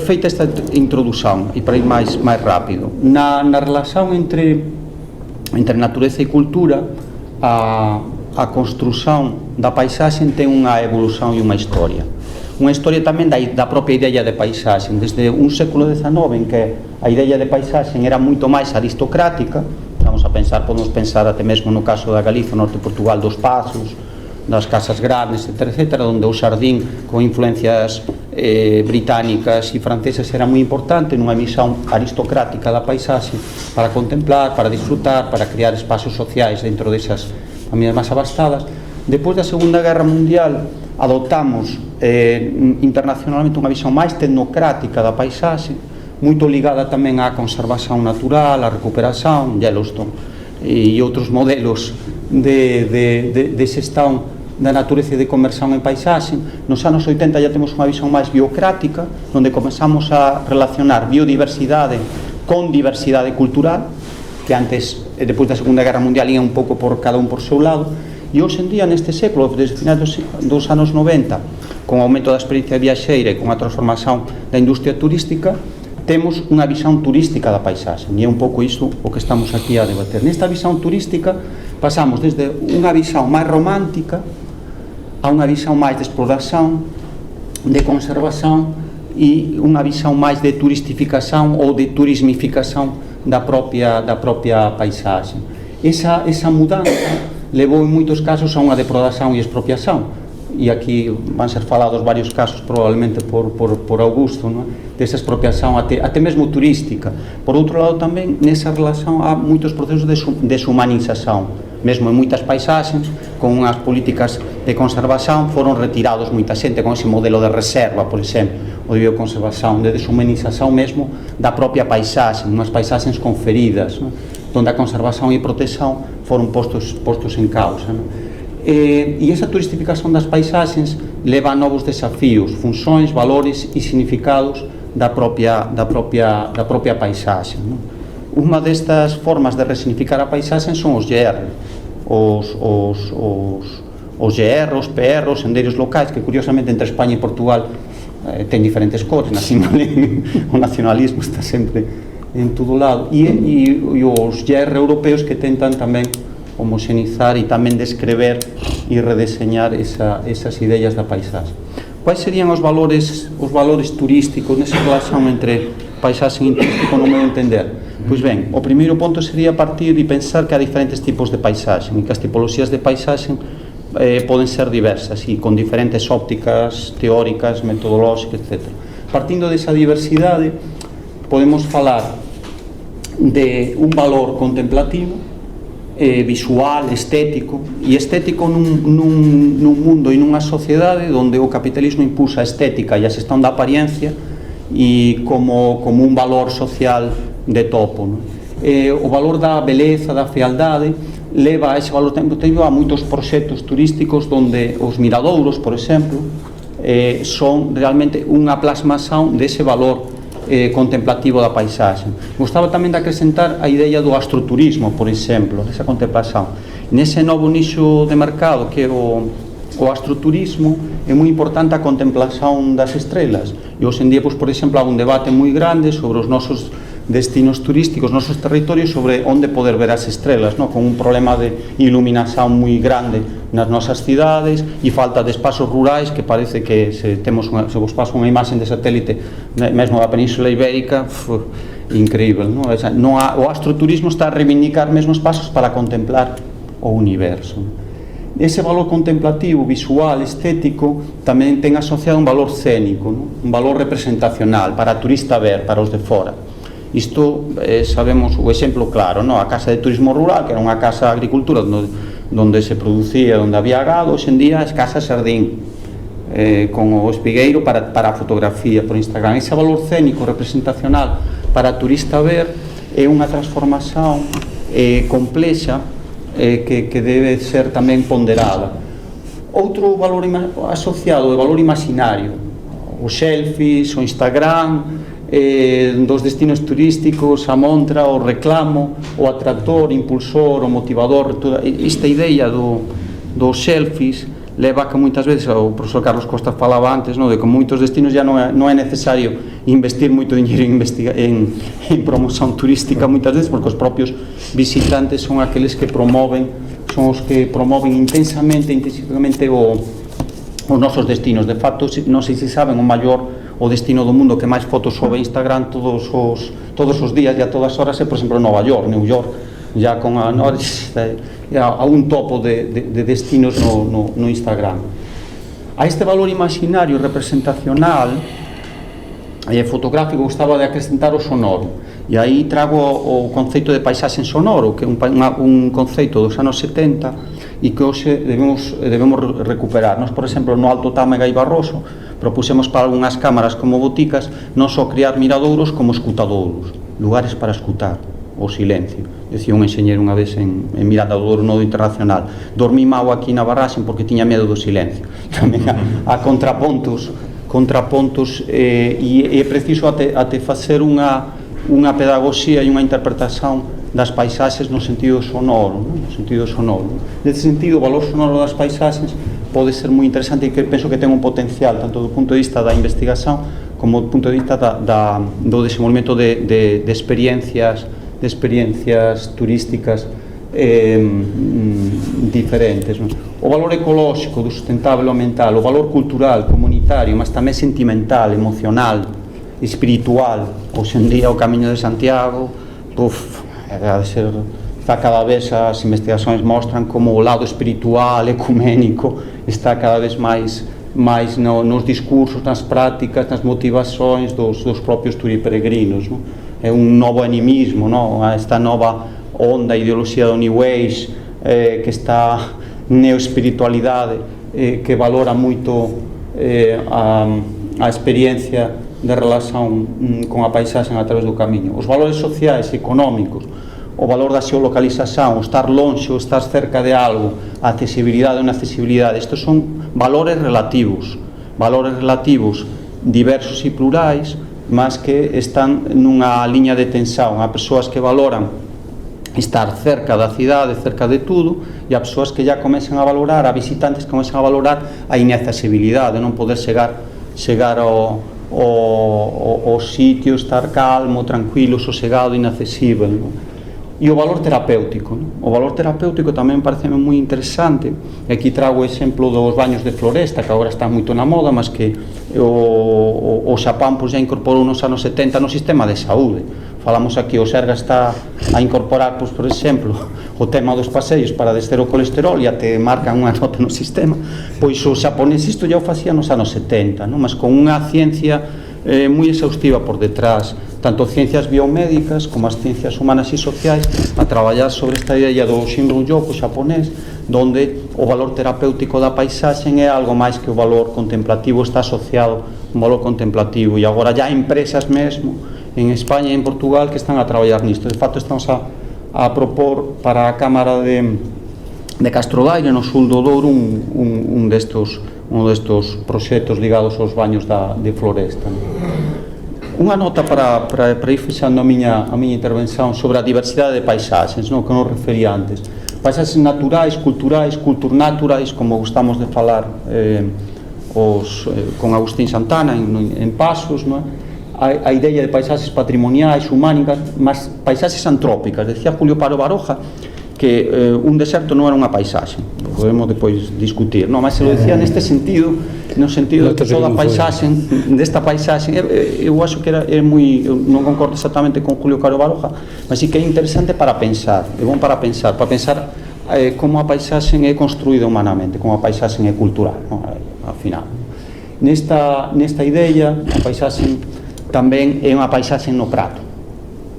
feita esta introdución, e para ir máis rápido, na relación entre natureza e cultura, a construción da paisaxe ten unha evolución e unha historia tamén da propia idea de paisaxe, desde un século XIX en que a idea de paisaxe era moito máis aristocrática. Podemos pensar até mesmo no caso da Galiza, norte de Portugal, dos pazos, das casas grandes, etc., onde o xardín con influencias británicas e francesas era moi importante, nunha visión aristocrática da paisaxe, para contemplar, para disfrutar, para crear espacios sociais dentro desas familias máis abastadas. Depois da Segunda Guerra Mundial adoptamos internacionalmente unha visión máis tecnocrática da paisaxe, moito ligada tamén á conservación natural, á recuperación, Yellowstone e outros modelos de xestión da natureza e de conversión en paisaxe. Nos anos 80 ya temos unha visión máis biocrática, onde comenzamos a relacionar biodiversidade con diversidade cultural, que antes, depois da Segunda Guerra Mundial, ia un pouco por cada un por seu lado, e hoxe en día, neste século, desde finais dos anos 90, con o aumento da experiencia viaxeira e con a transformación da industria turística, temos unha visión turística da paisaxe, e é un pouco isto o que estamos aquí a debater. Nesta visión turística pasamos desde unha visión máis romántica a unha visión máis de exploración, de conservación, e unha visión máis de turistificación ou de turismificación da propia paisaxe. Esa mudanza levou en moitos casos a unha depredación e expropiación, e aquí van ser falados varios casos probablemente por Augusto, non? Desa expropiación até mesmo turística. Por outro lado tamén, nesa relación há moitos procesos de deshumanización, mesmo en moitas paisaxes, con unhas políticas de conservación foron retirados moita xente con ese modelo de reserva, por exemplo, o de bioconservación, de deshumanización mesmo da propia paisaxe, unhas paisaxes conferidas, non? Donde a conservación e protección foron postos en causa, non? E esa turistificación das paisaxes leva a novos desafíos, funcións, valores e significados da propia paisaxe, non? Unha destas formas de resignificar a paisaxe son os GR, os GR, os PR, os sendeiros locais, que curiosamente entre España e Portugal ten diferentes cores, o nacionalismo está sempre en todo lado, e os GR europeos que tentan tamén homoxenizar e tamén descrever e redeseñar esas ideas da paisaxe. Quais serían os valores turísticos nesa relación entre paisaxe e turístico, no meu entender? Pois ben, o primeiro ponto sería partir e pensar que há diferentes tipos de paisaxe, e que as tipoloxías de paisaxe poden ser diversas e con diferentes ópticas teóricas, metodolóxicas, etc. Partindo desa diversidade, podemos falar de un valor contemplativo, visual, estético, e estético nun mundo e nunha sociedade onde o capitalismo impulsa a estética e a xestión da apariencia e como un valor social de topo, non? O valor da beleza, da fealdade leva a ese valor tempo a moitos proxectos turísticos onde os miradouros, por exemplo, son realmente unha plasmación dese valor contemplativo da paisaxe. Gostaba tamén de acrescentar a idea do astroturismo, por exemplo, desa contemplación. Nese novo nicho de mercado que é o astroturismo, é moi importante a contemplación das estrelas. E hoxe en día, por exemplo, há un debate moi grande sobre os nosos destinos turísticos, nosos territorios, sobre onde poder ver as estrelas, con un problema de iluminación moi grande nas nosas cidades e falta de espazos rurais, que parece que se vos paso unha imaxe de satélite mesmo da Península Ibérica, increíble, non? O astroturismo está a reivindicar mesmo espazos para contemplar o universo. Ese valor contemplativo, visual, estético, tamén ten asociado un valor cénico, un valor representacional para a turista ver, para os de fora. Isto, sabemos o exemplo claro, a Casa de Turismo Rural, que era unha casa de agricultura onde se producía, onde había gado, hoxe en día é Casa Sardín, con o espigueiro para a fotografía por Instagram. Ese valor cénico, representacional para a turista ver é unha transformación complexa que debe ser tamén ponderada. Outro valor asociado é o valor imaginario, os selfies, o Instagram, dos destinos turísticos, a montra, o reclamo, o atractor, impulsor, o motivador, toda esta idea dos selfies leva a que moitas veces, o profesor Carlos Costa falaba antes, de que moitos destinos ya non é necesario investir moito dinheiro en promoción turística moitas veces, porque os propios visitantes son aqueles que promoven, son os que promoven intensivamente os nosos destinos. De facto, non sei se saben, o destino do mundo que máis fotos sobe a Instagram todos os días e a todas horas é, por exemplo, Nova York, New York, ya con a un topo de destinos no Instagram. A este valor imaginario representacional fotográfico gostaba de acrescentar o sonoro, e aí trago o conceito de paisaxe sonoro, que é un conceito dos anos 70 e que hoxe debemos recuperar. Nós, por exemplo, no Alto Támega e Barroso propusemos para algunhas cámaras como boticas non só criar miradouros como escutadouros, lugares para escutar o silencio. Decía un enxeñeiro unha vez en Miranda do Douro, Nodo Internacional: dormí mau aquí na Barraxe porque tiña medo do silencio. Tamén a contrapontos e é preciso até facer unha pedagogía e unha interpretación das paisaxes no sentido sonoro, Nesse sentido, o valor sonoro das paisaxes pode ser moi interesante e que penso que ten un potencial tanto do punto de vista da investigación como do punto de vista do desenvolvemento de experiencias turísticas diferentes. O valor ecolóxico do sustentável ambiental, o valor cultural, comunitario, mas tamén sentimental, emocional, espiritual. Hoxe en día o Camiño de Santiago cada vez as investigacións mostran como o lado espiritual, ecuménico, está cada vez máis nos discursos, nas prácticas, nas motivacións dos propios turiperegrinos. É un novo animismo, esta nova onda, ideoloxía do New Age, que está neoespiritualidade, que valora moito a experiencia de relación con a paisaxe a través do camiño. Os valores sociais, económicos, o valor da xeolocalización, o estar lonxe, o estar cerca de algo, a accesibilidade ou inaccesibilidade, estes son valores relativos diversos e plurais, mas que están nunha liña de tensión. Há persoas que valoran estar cerca da cidade, cerca de tudo, e há persoas que já comezan a valorar, a visitantes que comezan a valorar a inaccesibilidade, non poder chegar ao sitio, estar calmo, tranquilo, sosegado, inaccesible. E o valor terapéutico, o valor terapéutico tamén parece moi interesante. Aquí trago o exemplo dos baños de floresta, que agora está moito na moda, mas que o Xapón já incorporou nos anos 70 no sistema de saúde. Falamos aquí, o Serga está a incorporar, por exemplo, o tema dos paseos para descer o colesterol, e até marcan unha nota no sistema. Pois o xaponés isto já o facía nos anos 70, mas con unha ciencia moi exhaustiva por detrás, tanto ciencias biomédicas como as ciencias humanas e sociais a traballar sobre esta idea do Shinrin-yoku xaponés, donde o valor terapéutico da paisaxe é algo máis que o valor contemplativo, está asociado a un valor contemplativo, e agora já empresas mesmo en España e en Portugal que están a traballar nisto. De facto estamos a propor para a Cámara de Castrodaire, no sul do Douro, un destos proxectos ligados aos baños de floresta. Unha nota para ir fixando a miña intervención sobre a diversidade de paisaxes, que non refería antes. Paisaxes naturais, culturais, culturnaturais, como gustamos de falar con Agustín Santana en Pasos, a idea de paisaxes patrimoniais, humánicas, mas paisaxes antrópicas. Decía Julio Paro Baroja que un deserto non era unha paisaxe, podemos depois discutir, mas se lo decía neste sentido, no sentido de que toda a paisaxe, desta paisaxe, eu acho que é moi, non concordo exactamente con Julio Paro Baroja, mas sí que é interesante para pensar, é bom para pensar como a paisaxe é construída humanamente, como a paisaxe é cultural, ao final. Nesta idea, a paisaxe tamén é unha paisaxe no prato.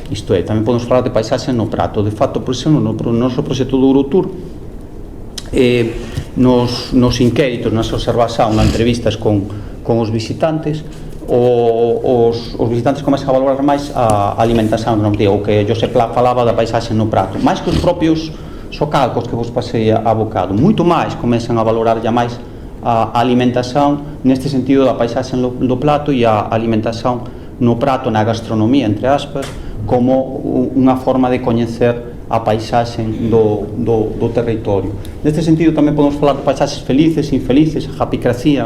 Isto é, tamén podemos falar de paisaxe no prato. De facto, por exemplo, no noso proxecto do Eurotour, nos inquéritos, nas observacións, nas entrevistas con os visitantes, os visitantes comezan a valorar máis a alimentación, non digo, o que Josep Pla falaba da paisaxe no prato, máis que os propios socalcos que vos pasei a bocado, moito máis comezan a valorar ya máis a alimentación neste sentido da paisaxe do plato e a alimentación no prato, na gastronomía, entre aspas, como unha forma de coñecer a paisaxe do territorio. Neste sentido tamén podemos falar de paisaxes felices, infelices, a japicracia,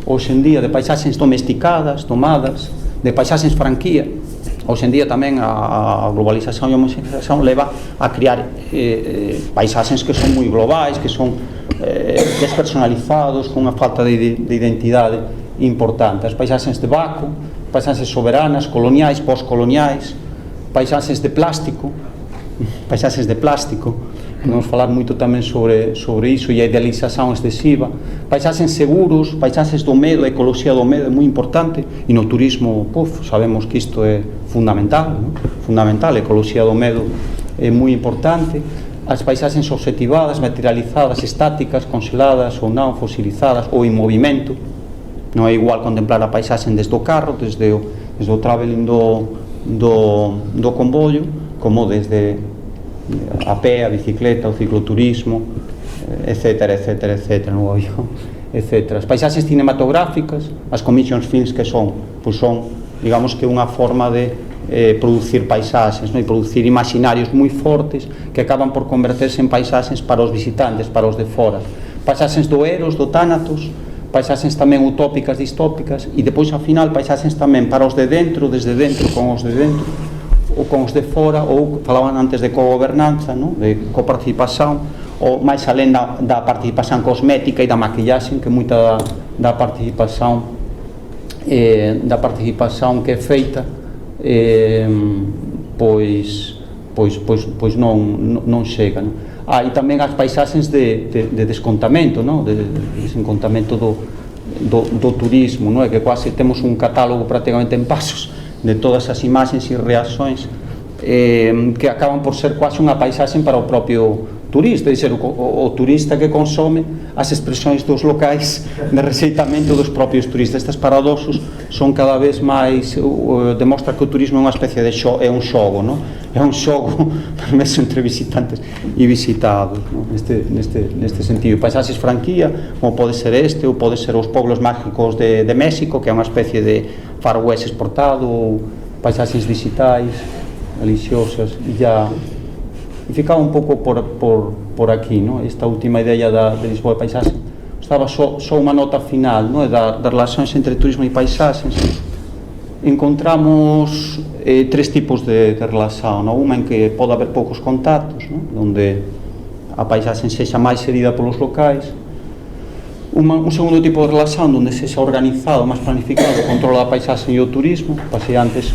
hoxe en día de paisaxes domesticadas, tomadas, de paisaxes franquía. Hoxe en día tamén a globalización e a homogeneización leva a criar paisaxes que son moi globais, que son despersonalizados, con unha falta de identidade importante. As paisaxes de Baco, paisaxes soberanas, coloniais, postcoloniais, paisaxes de plástico, podemos falar moito tamén sobre iso e a idealización excesiva, paisaxes seguros, paisaxes do medo, a ecoloxía do medo é moi importante, e no turismo, sabemos que isto é fundamental, a ecoloxía do medo é moi importante, as paisaxes objetivadas, materializadas, estáticas, congeladas ou non, fosilizadas ou en movimento. Non é igual contemplar a paisaxe desde o carro, desde o traveling do convollo, como desde a pé, a bicicleta, o cicloturismo, etcétera. As paisaxes cinematográficas, as commission films que son digamos que unha forma de producir paisaxes, e producir imaginarios moi fortes que acaban por converterse en paisaxes para os visitantes, para os de fora. Paisaxes do Eros, do Tánatos, paisaxes tamén utópicas, distópicas, e depois, ao final, paisaxes tamén para os de dentro, desde dentro, con os de dentro, ou con os de fora, ou falaban antes de cogobernanza, de coparticipación, ou máis alén da participación cosmética e da maquillaxe, que moita da participación que é feita, pois non chega, e tamén as paisaxes de descontamento, de desencontamento do turismo, que quase temos un catálogo prácticamente en Pasos de todas as imaxes e reaccións que acaban por ser quase unha paisaxe para o propio turista, é dicir, o turista que consome as expresións dos locais de rexeitamento dos propios turistas. Estes paradoxos son cada vez máis, demostra que o turismo é unha especie de é un xogo, é un xogo mesmo entre visitantes e visitados, neste sentido. Paisaxes franquía, como pode ser ou pode ser os poblos mágicos de México, que é unha especie de Far West exportado, ou paisaxes digitais deliciosas, e ficaba un pouco por aquí, esta última idea de Lisboa e paisaxe. Estaba só unha nota final, das relacións entre turismo e paisaxes. Encontramos tres tipos de relación, unha en que pode haber poucos contactos, onde a paisaxe sexa máis xerida polos locais. Un segundo tipo de relación onde sexa organizado, máis planificado, o control da paisaxe e o turismo. Pasei antes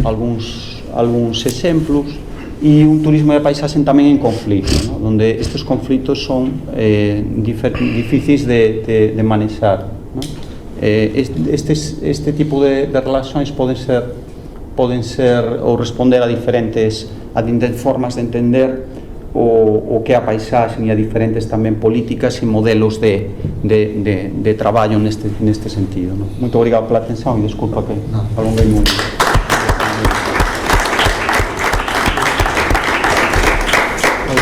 algúns exemplos. E un turismo de paisaxe tamén en conflito, onde estes conflitos son difíciles de manexar. Este tipo de relacións poden poden ser ou responder a diferentes formas de entender o que é a paisaxe e a diferentes tamén políticas e modelos de traballo neste sentido. Moito obrigado pela atención e desculpa que alonguei moito.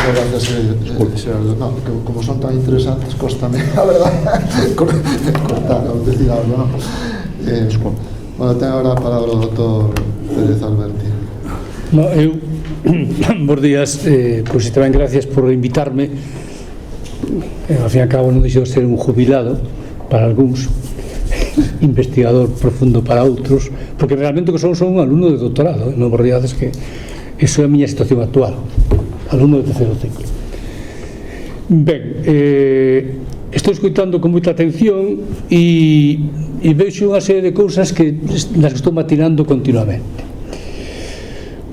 Gracias, Xerardo. No, como son tan interesantes, cóstame, a verdad, cortar ou decir algo, non? Bueno, ten agora a palabra o doutor Pérez Alberti. No, eu, bons días, pois tamén gracias por invitarme. Ao fin e ao cabo non deixo de ser un jubilado para algúns, investigador profundo para outros, porque realmente que son un alumno de doutorado, non vos riades que iso é a miña situación actual, alumno de terceiro ciclo. Ben, estou escoitando con moita atención e vexo unha serie de cousas nas que estou matinando continuamente.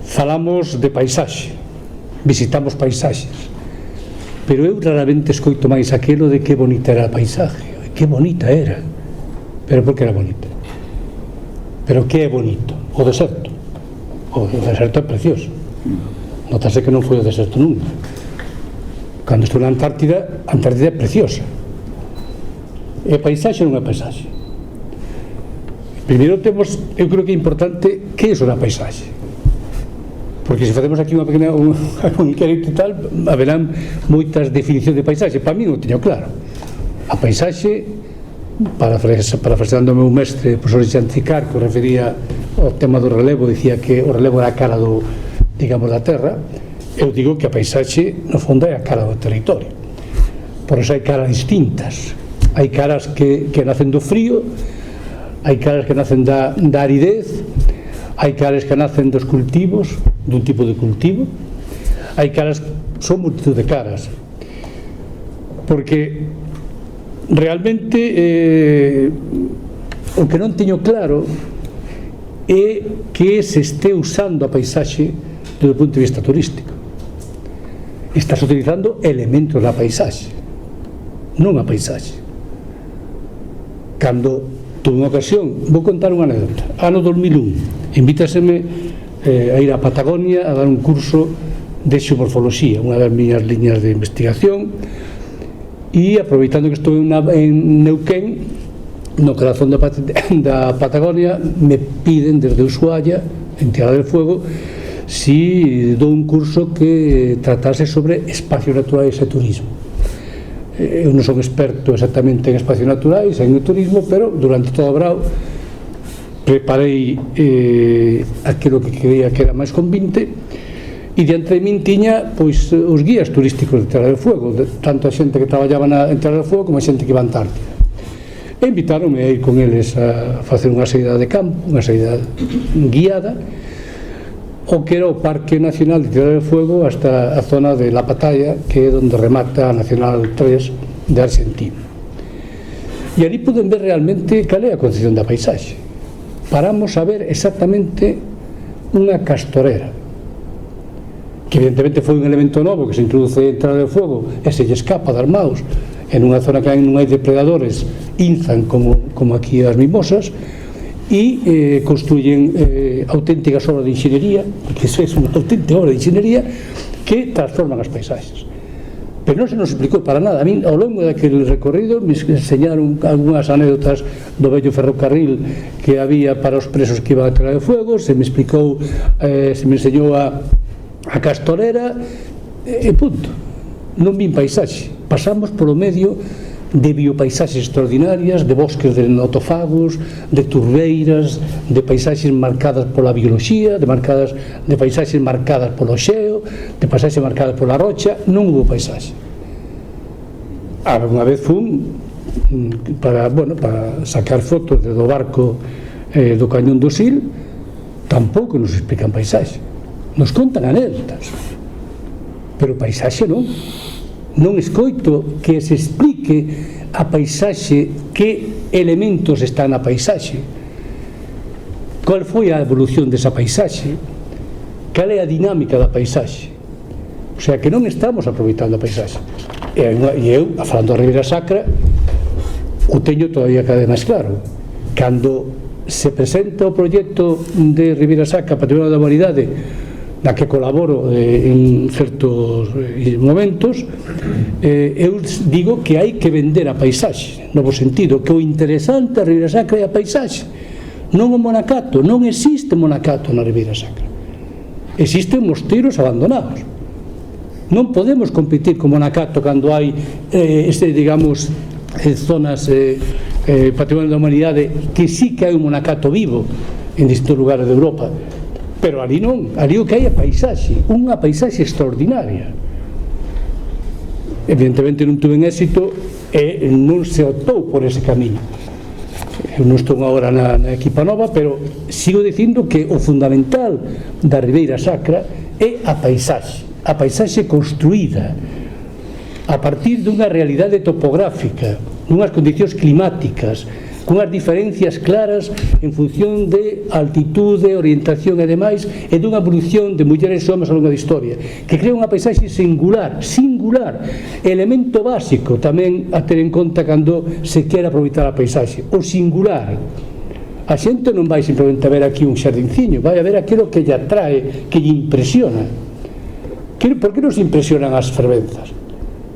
Falamos de paisaxe, visitamos paisaxes, pero eu raramente escoito máis aquilo de que bonita era a paisaxe, que bonita era, pero por que era bonita? Pero que é bonito? O deserto é precioso, notase que non foi o deserto nunca. Cando estou na Antártida, a Antártida é preciosa. É paisaxe ou non é paisaxe? Primeiro temos, eu creo que é importante, que é iso da paisaxe? Porque se facemos aquí unha pequena inquérito e tal, haberán moitas definicións de paisaxe. Para mí non teño claro. A paisaxe, parafraseando o meu mestre, o profesor Xanticar, que refería ao tema do relevo, dicía que o relevo era a cara digamos, da terra. Eu digo que a paisaxe, no fondo, é a cara do territorio. Por eso hai caras distintas. Hai caras que nacen do frío, hai caras que nacen da aridez, hai caras que nacen dos cultivos, dun tipo de cultivo, hai caras, son multitud de caras. Porque realmente o que non teño claro é que se este usando a paisaxe desde o punto de vista turístico. Estás utilizando elementos da paisaxe, non a paisaxe. Cando tuve unha ocasión, vou contar unha anécdota. Ano 2001, invítaseme a ir a Patagonia a dar un curso de xeomorfoloxía, unha das miñas liñas de investigación, e aproveitando que estou en Neuquén, no corazón da Patagonia, me piden desde Ushuaia, en Tierra del Fuego, si dou un curso que tratase sobre espacios naturais e turismo. Eu non son experto exactamente en espacios naturais, en turismo, pero durante todo o brao preparei aquilo que creía que era máis convinte, e diante de min tiña pois os guías turísticos de Tierra del Fuego, tanto a xente que traballaba en Tierra del Fuego como a xente que iba a Antártida, e invitáronme a ir con eles a facer unha saída de campo, unha saída guiada, o que era o Parque Nacional de Tierra del Fuego hasta a zona de La Pataya, que é onde remata a Nacional 3 de Argentina. E ali poden ver realmente cal é a concepción da paisaxe. Paramos a ver exactamente unha castorera, que evidentemente foi un elemento novo que se introduce en Tierra del Fuego e se lle escapa das maus en unha zona que non hai depredadores, inzan como aquí as mimosas, e construyen auténticas obras de inxeniería, porque eso é unha auténtica obra de inxeniería que transforman as paisaxes. Pero non se nos explicou para nada. A mí, ao longo daquele recorrido, me enseñaron algunhas anécdotas do vello ferrocarril que había para os presos que iban a Tierra del Fuego, se me explicou, se me enseñou a castorera, e punto. Non vin paisaxe. Pasamos polo medio de biopaisaxes extraordinarias, de bosques de notofagos, de turbeiras, de paisaxes marcadas pola bioloxía, de paisaxes marcadas polo xeo, de paisaxes marcadas pola rocha. Non hubo paisaxe. Unha vez fun para sacar fotos do barco do Cañón do Sil, tampouco nos explican paisaxe, nos contan anécdotas, pero paisaxe non escoito que se explique a paisaxe, que elementos están na paisaxe, cal foi a evolución desa paisaxe, cal é a dinámica da paisaxe. O sea, que non estamos aproveitando a paisaxe. E eu, falando da Ribeira Sacra, o teño todavía cada vez máis claro. Cando se presenta o proxecto de Ribeira Sacra Patrimonio da Humanidade, na que colaboro en certos momentos, eu digo que hai que vender a paisaxe, no bo sentido que o interesante a Ribeira Sacra é a paisaxe, non o monacato. Non existe monacato na Ribeira Sacra, existen mosteiros abandonados. Non podemos competir con monacato cando hai digamos, zonas patrimonio da humanidade que sí que hai un monacato vivo en distintos lugares de Europa, pero ali non, ali o que hai é paisaxe, unha paisaxe extraordinaria. Evidentemente non tuve éxito e non se optou por ese camiño. Eu non estou agora na equipa nova, pero sigo dicindo que o fundamental da Ribeira Sacra é a paisaxe construída a partir dunha realidade topográfica, dunhas condicións climáticas, cunhas diferencias claras en función de altitude, orientación e demais, e dunha evolución de mulleres e homens ao longo da historia, que crea unha paisaxe singular, elemento básico tamén a ter en conta cando se quere aproveitar a paisaxe, o singular. A xente non vai simplemente a ver aquí un xardinciño, vai a ver aquilo que lle atrae, que lle impresiona. Por que nos impresionan as fervenzas?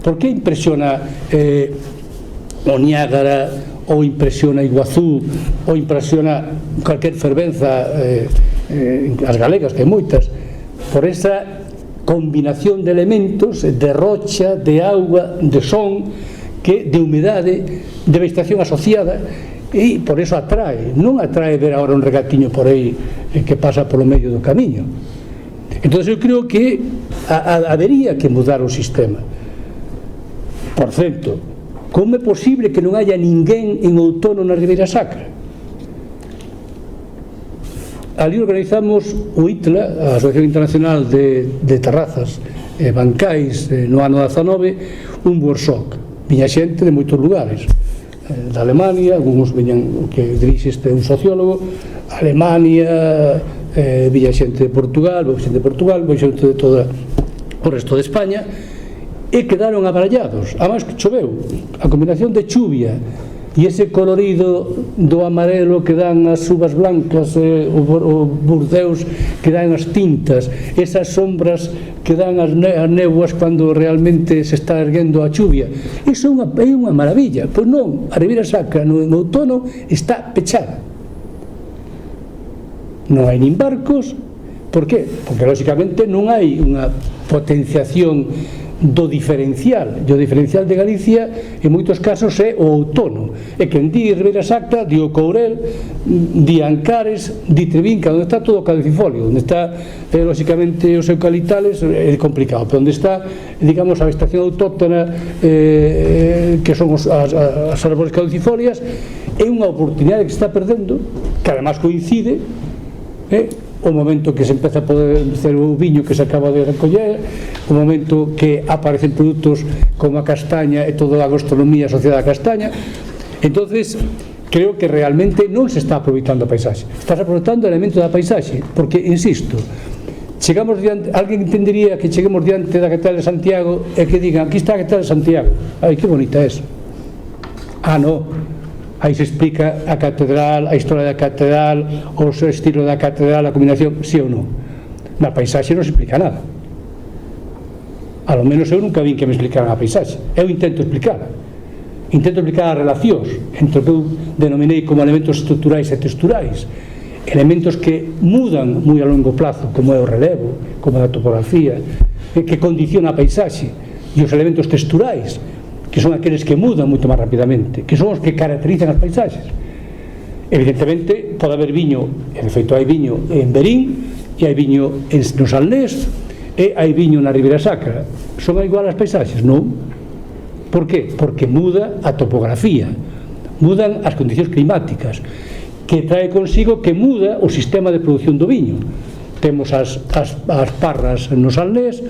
Por que impresiona o Niágara, ou impresiona Iguazú, ou impresiona cualquier fervenza, as galegas, que hai moitas, por esa combinación de elementos, de rocha, de auga, de son, de humedade, de vegetación asociada, e por eso atrae. Non atrae ver agora un regatiño por aí que pasa polo medio do camiño. Entón eu creo que habería que mudar o sistema. Por certo, como é posible que non haya ninguén en outono na Ribeira Sacra? Ali organizamos o ITLA, a Asociación Internacional de Terrazas e Bancais, no ano 19, un workshop. Viña xente de moitos lugares, da Alemania, algúns viñan, que dirixe un sociólogo, Alemania, viña xente de Portugal, viña xente de todo o resto de España, e quedaron abarallados. Además, choveu, a combinación de chuvia e ese colorido do amarelo que dan as uvas blancas, o burdeus que dan as tintas, esas sombras que dan as néboas cando realmente se está erguendo a chuvia, iso é unha maravilla. Pois non, a Ribeira Sacra no outono está pechada, non hai nin barcos. Por que? Porque lógicamente non hai unha potenciación do diferencial. O diferencial de Galicia en moitos casos é o outono, e quen di Ribeira Sacra di o Courel, di Ancares, di Trevinca, onde está todo o caducifolio, onde está lógicamente os eucaliptales, é complicado, pero onde está, digamos, a vegetación autóctona, que son as árbores caducifolias, é unha oportunidade que se está perdendo, que además coincide o momento que se empeza a poder hacer o viño que se acaba de recoller, o momento que aparecen produtos como a castaña e toda a gastronomía asociada á castaña. Entonces creo que realmente non se está aproveitando a paisaxe, estás aproveitando o elemento da paisaxe, porque, insisto, chegamos diante, alguén entendería que cheguemos diante da Catedral de Santiago e que digan, aquí está a Catedral de Santiago, ai, que bonita é esa. Non, aí se explica a catedral, a historia da catedral, o seu estilo da catedral, a combinación, sí ou non. Na paisaxe non se explica nada. A lo menos eu nunca vin que me explicaran a paisaxe. Eu intento explicar as relacións entre o que eu denominei como elementos estruturais e texturais, elementos que mudan moi a longo plazo, como é o relevo, como é a topografía, que condiciona a paisaxe, e os elementos texturais, que son aqueles que mudan moito máis rapidamente, que son os que caracterizan as paisaxes. Evidentemente pode haber viño, e de feito hai viño en Verín, e hai viño no Salnés, e hai viño na Ribeira Sacra. Son igual as paisaxes? Non. Por que? Porque muda a topografía, mudan as condicións climáticas, que trae consigo que muda o sistema de produción do viño. Temos as parras no Salnés,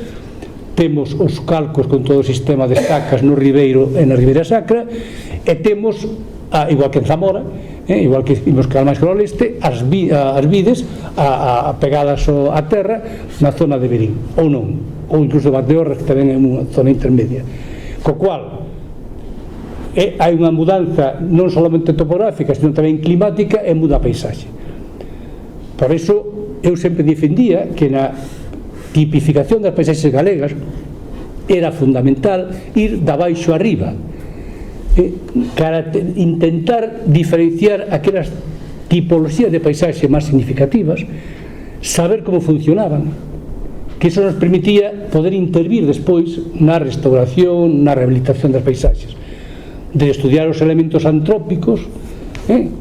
temos os calcos con todo o sistema de estacas no Ribeiro e na Ribeira Sacra, e temos, igual que en Zamora, igual que imos que máis que ao leste, as vides pegadas á terra na zona de Verín, ou non, ou incluso Valdeorras, que tamén é unha zona intermedia. Co cual, hai unha mudanza non solamente topográfica, sino tamén climática, e muda a paisaxe. Por iso eu sempre defendía que na tipificación das paisaxes galegas era fundamental ir da baixo arriba, para intentar diferenciar aquelas tipoloxías de paisaxe máis significativas, saber como funcionaban, que iso nos permitía poder intervir despois na restauración, na rehabilitación das paisaxes, de estudiar os elementos antrópicos,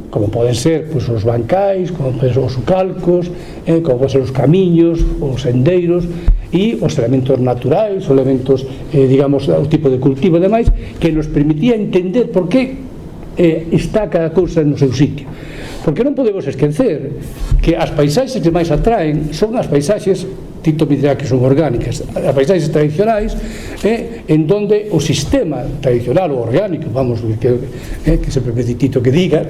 como poden ser os bancais, como poden ser os calcos, como poden ser os camiños, os sendeiros, e os elementos naturais, os elementos, digamos, o tipo de cultivo e demais, que nos permitía entender por que está cada cousa no seu sitio. Porque non podemos esquecer que as paisaxes que máis atraen son as paisaxes, Tito me dirá que son orgánicas, as paisaxes tradicionais, en donde o sistema tradicional ou orgánico, vamos, que sempre me di Tito que diga,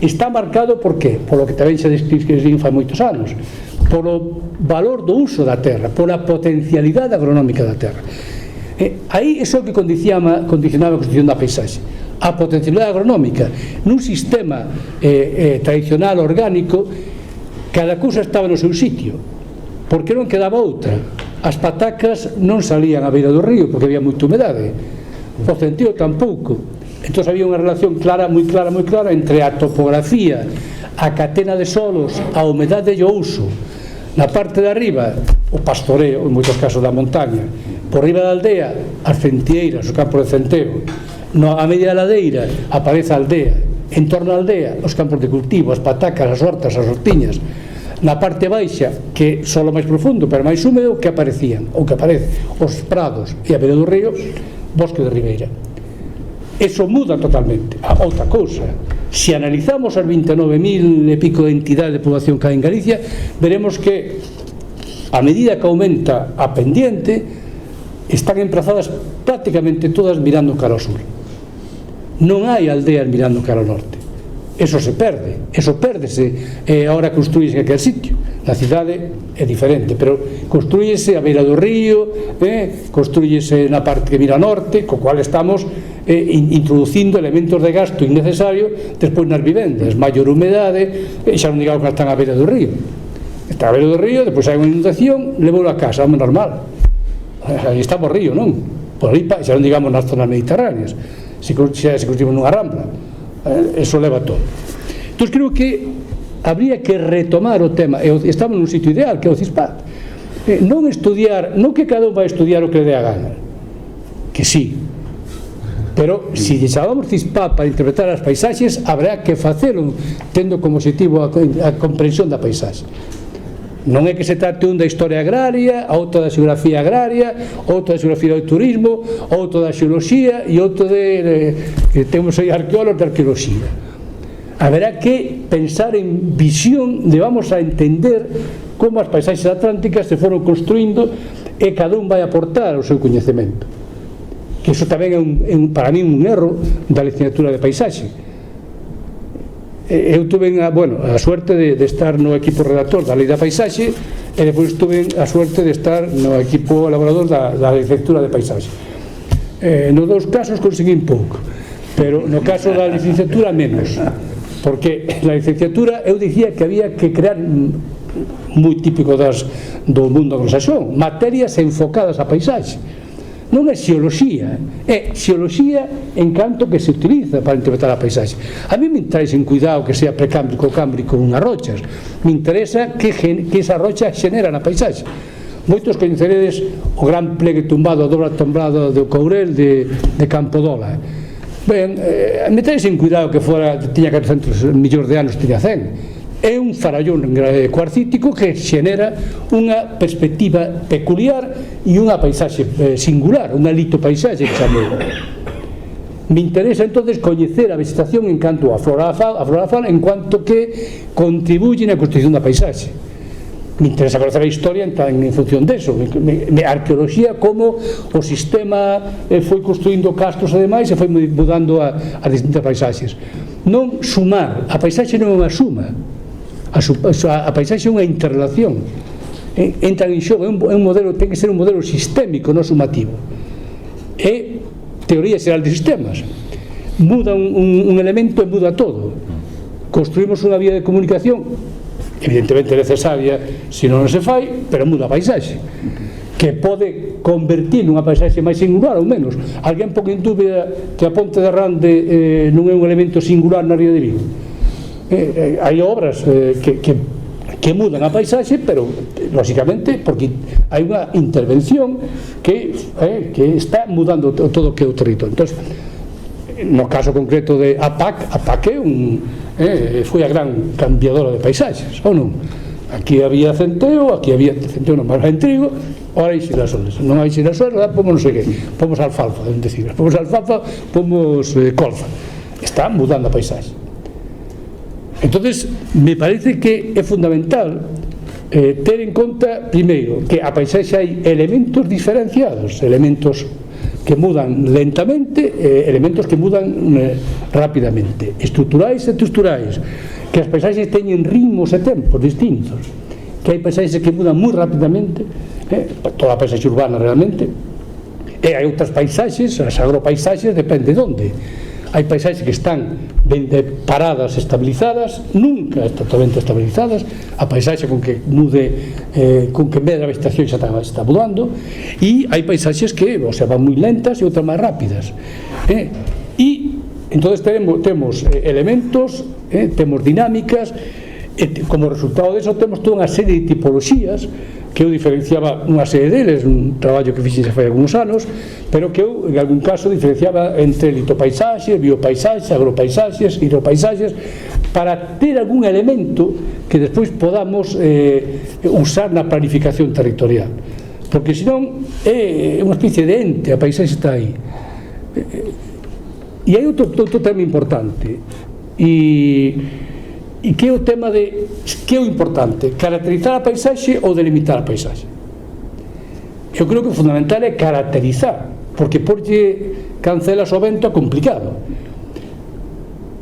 está marcado por qué? Polo que tamén xa describín fai moitos anos, polo valor do uso da terra, pola potencialidade agronómica da terra. Aí iso é o que condicionaba a construcción da paisaxe, a potencialidade agronómica. Nun sistema tradicional orgánico, cada cousa estaba no seu sitio, porque non quedaba outra. As patacas non salían á beira do río porque había moita humedade, o centeo tampouco. Entón había unha relación clara, moi clara entre a topografía, a catena de solos, a humedade e o uso. Na parte de arriba, o pastoreo, en moitos casos da montaña, por riba da aldea, as centeiras, os campos de centeo. A media ladeira aparece a aldea, en torno á aldea os campos de cultivo, as patacas, as hortas, as hortiñas. Na parte baixa, que solo máis profundo pero máis húmedo, que aparecían, ou que aparece, os prados e a beira do río, bosque de ribeira. Eso muda totalmente. A outra cousa, se analizamos as 29.000 e pico de entidades de población que hai en Galicia, veremos que a medida que aumenta a pendiente, están emplazadas prácticamente todas mirando cara ao sur. Non hai aldeas mirando cara ao norte. Eso se perde, eso pérdese, ahora construíse en aquel sitio. Na cidade é diferente, pero construíse a beira do río, construíse na parte que mira norte, co cual estamos introducindo elementos de gasto innecesario despois nas vivendas, maior humedade, xa non digamos que están a beira do río. Está a beira do río, despois hai unha inundación, levou a casa, é normal. Aí estamos río, non? Por aí, xa non digamos nas zonas mediterráneas, se construimos nunha rambla. Eso leva todo. Entón creo que habría que retomar o tema, estamos nun sitio ideal que é o CISPAT, non estudiar, non que cada un vai estudiar o que le dé a gana, que sí, pero se chamamos CISPAT para interpretar as paisaxes, habrá que facelo tendo como objetivo a comprensión da paisaxe. Non é que se trate un da historia agraria, outro da xeografía agraria, outro da xeografía do turismo, outro da xeoloxía e outro que temos aí arqueólogos de arqueoloxía. Haberá que pensar en visión de vamos a entender como as paisaxes atlánticas se foron construindo e cada un vai aportar o seu coñecemento. Que iso tamén é para mí un erro da licenciatura de paisaxe. Eu tuve a suerte de estar no equipo redactor da Lei da Paisaxe e depois tuve a suerte de estar no equipo elaborador da licenciatura de Paisaxe. Nos dous casos conseguín pouco, pero no caso da licenciatura menos, porque na licenciatura eu dicía que había que crear, moi típico do mundo anglosaxón, materias enfocadas a paisaxe. Non é xeoloxía, é xeoloxía en canto que se utiliza para interpretar a paisaxe. A mí me interesa en cuidado que sea precámbrico ou cámbrico unhas rochas, me interesa que esa rocha xenera na paisaxe. Moitos coñeceredes o gran plegue tumbado, a dobra tombrada do Courel de Campodola. Ben, me interesa en cuidado que tiña 400 millóns de anos, tiña 100. É un farallón cuarcítico que xenera unha perspectiva peculiar e unha paisaxe singular, unha litopaisaxe que chamou. Me interesa entonces coñecer a vegetación en canto a flora e a fauna en cuanto que contribuye na construcción da paisaxe. Me interesa conocer a historia en función deso, a arqueoloxía, como o sistema foi construindo castros e demais e foi mudando as distintas paisaxes. Non sumar, a paisaxe non é unha suma, a paisaxe é unha interrelación, entra en xogo, é un modelo, ten que ser un modelo sistémico, non sumativo. É teoría xeral de sistemas. muda un elemento e muda todo. Construímos unha vía de comunicación evidentemente necesaria se non se fai, pero muda a paisaxe, que pode convertir nunha paisaxe máis singular ou menos. Alguén pon en dúbida que a Ponte de Rande non é un elemento singular na ría de Vigo. Hai obras que mudan a paisaxe, pero lógicamente porque hai unha intervención que está mudando todo o que é o territorio. Entón, no caso concreto de APAC foi a gran cambiadora de paisaxes, ou non? Aquí había centeo, non, mas en trigo, ora hai xirasoles, non hai xirasoles, pomos non sei que, pomos alfalfa, pomos colza. Está mudando a paisaxe. Entonces, me parece que é fundamental ter en conta, primeiro, que a paisaxe hai elementos diferenciados, elementos que mudan lentamente, elementos que mudan rapidamente, estruturais e texturais, que as paisaxes teñen ritmos e tempos distintos, que hai paisaxes que mudan moi rapidamente, toda a paisaxe urbana realmente, e hai outras paisaxes, as agropaisaxes, depende de onde. Hai paisaxes que están ben paradas, estabilizadas, nunca totalmente estabilizadas, a paisaxe con que mude, con que en vez da vegetación xa está mudando, e hai paisaxes que van moi lentas e outras máis rápidas. E entón temos elementos, temos dinámicas, e como resultado disso temos toda unha serie de tipoloxías que eu diferenciaba unha serie deles, un traballo que fixe xa fai algúns anos, pero que eu en algún caso diferenciaba entre litopaisaxes, biopaisaxes, agropaisaxes, hidropaisaxes, para ter algún elemento que despois podamos usar na planificación territorial, porque senón é unha especie de ente, a paisaxe está aí. E hai outro tema importante, e que é o tema de que é o importante, caracterizar a paisaxe ou delimitar a paisaxe. Eu creo que o fundamental é caracterizar, porque porlle cancelas ao vento é complicado.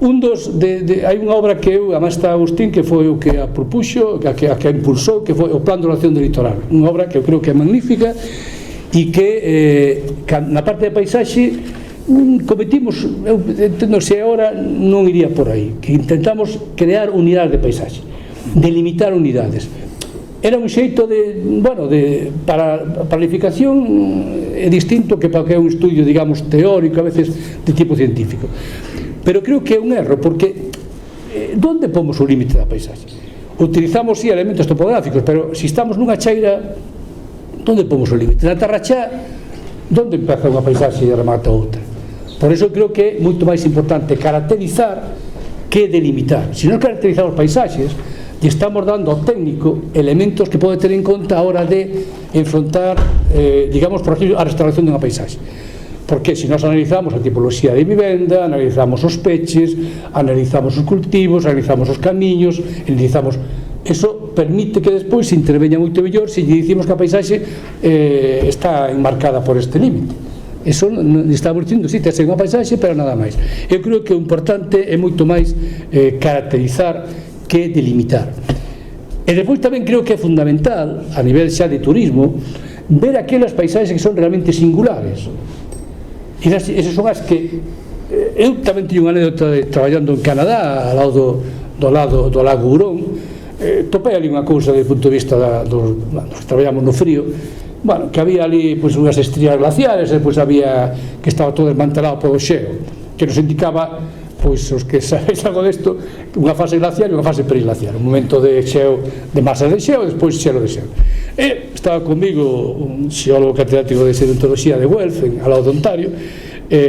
Hai unha obra que eu, además está Agustín, que foi o que a propuxo, a que a impulsou, que foi o Plan de Ordenación do Litoral, unha obra que eu creo que é magnífica e que na parte de paisaxe cometimos, eu entendo se agora non iría por aí, que intentamos crear unidades de paisaxe, delimitar unidades. Era un xeito para a planificación é distinto que para que é un estudio, digamos, teórico, a veces de tipo científico, pero creo que é un erro, porque onde pomos o límite da paisaxe? Utilizamos elementos topográficos, pero se estamos nunha chaira, onde pomos o límite? Na Tarrachá, onde empeza unha paisaxe e remata outra? Por iso creo que é moito máis importante caracterizar que delimitar. Se non caracterizamos paisaxes, e estamos dando ao técnico elementos que pode ter en conta a hora de enfrontar, digamos, por exemplo, a restauración dunha paisaxe. Porque se nós analizamos a tipoloxía de vivenda, analizamos os peches, analizamos os cultivos, analizamos os camiños, analizamos... Eso permite que despois se interveña moito mellor se lle dicimos que a paisaxe está enmarcada por este límite. Eso estamos dicindo, si, ten unha paisaxe, pero nada máis. Eu creo que o importante é moito máis caracterizar que delimitar. E despois tamén creo que é fundamental, a nivel xa de turismo, ver aquelas paisaxes que son realmente singulares. E esas son as que... Eu tamén teño unha anécdota traballando en Canadá, ao lado do lago Hurón, topei ali unha cousa do punto de vista dos que traballamos no frío, que había ali unhas estrías glaciares, depois había que estaba todo desmantelado polo xeo, que nos indicaba, os que sabéis algo desto, unha fase glacial e unha fase periglacial, un momento de xeo, de masas de xeo e despois xelo de xeo. E estaba comigo un xeólogo catedrático de sedimentoloxía de Guelph, ao lado de Ontario,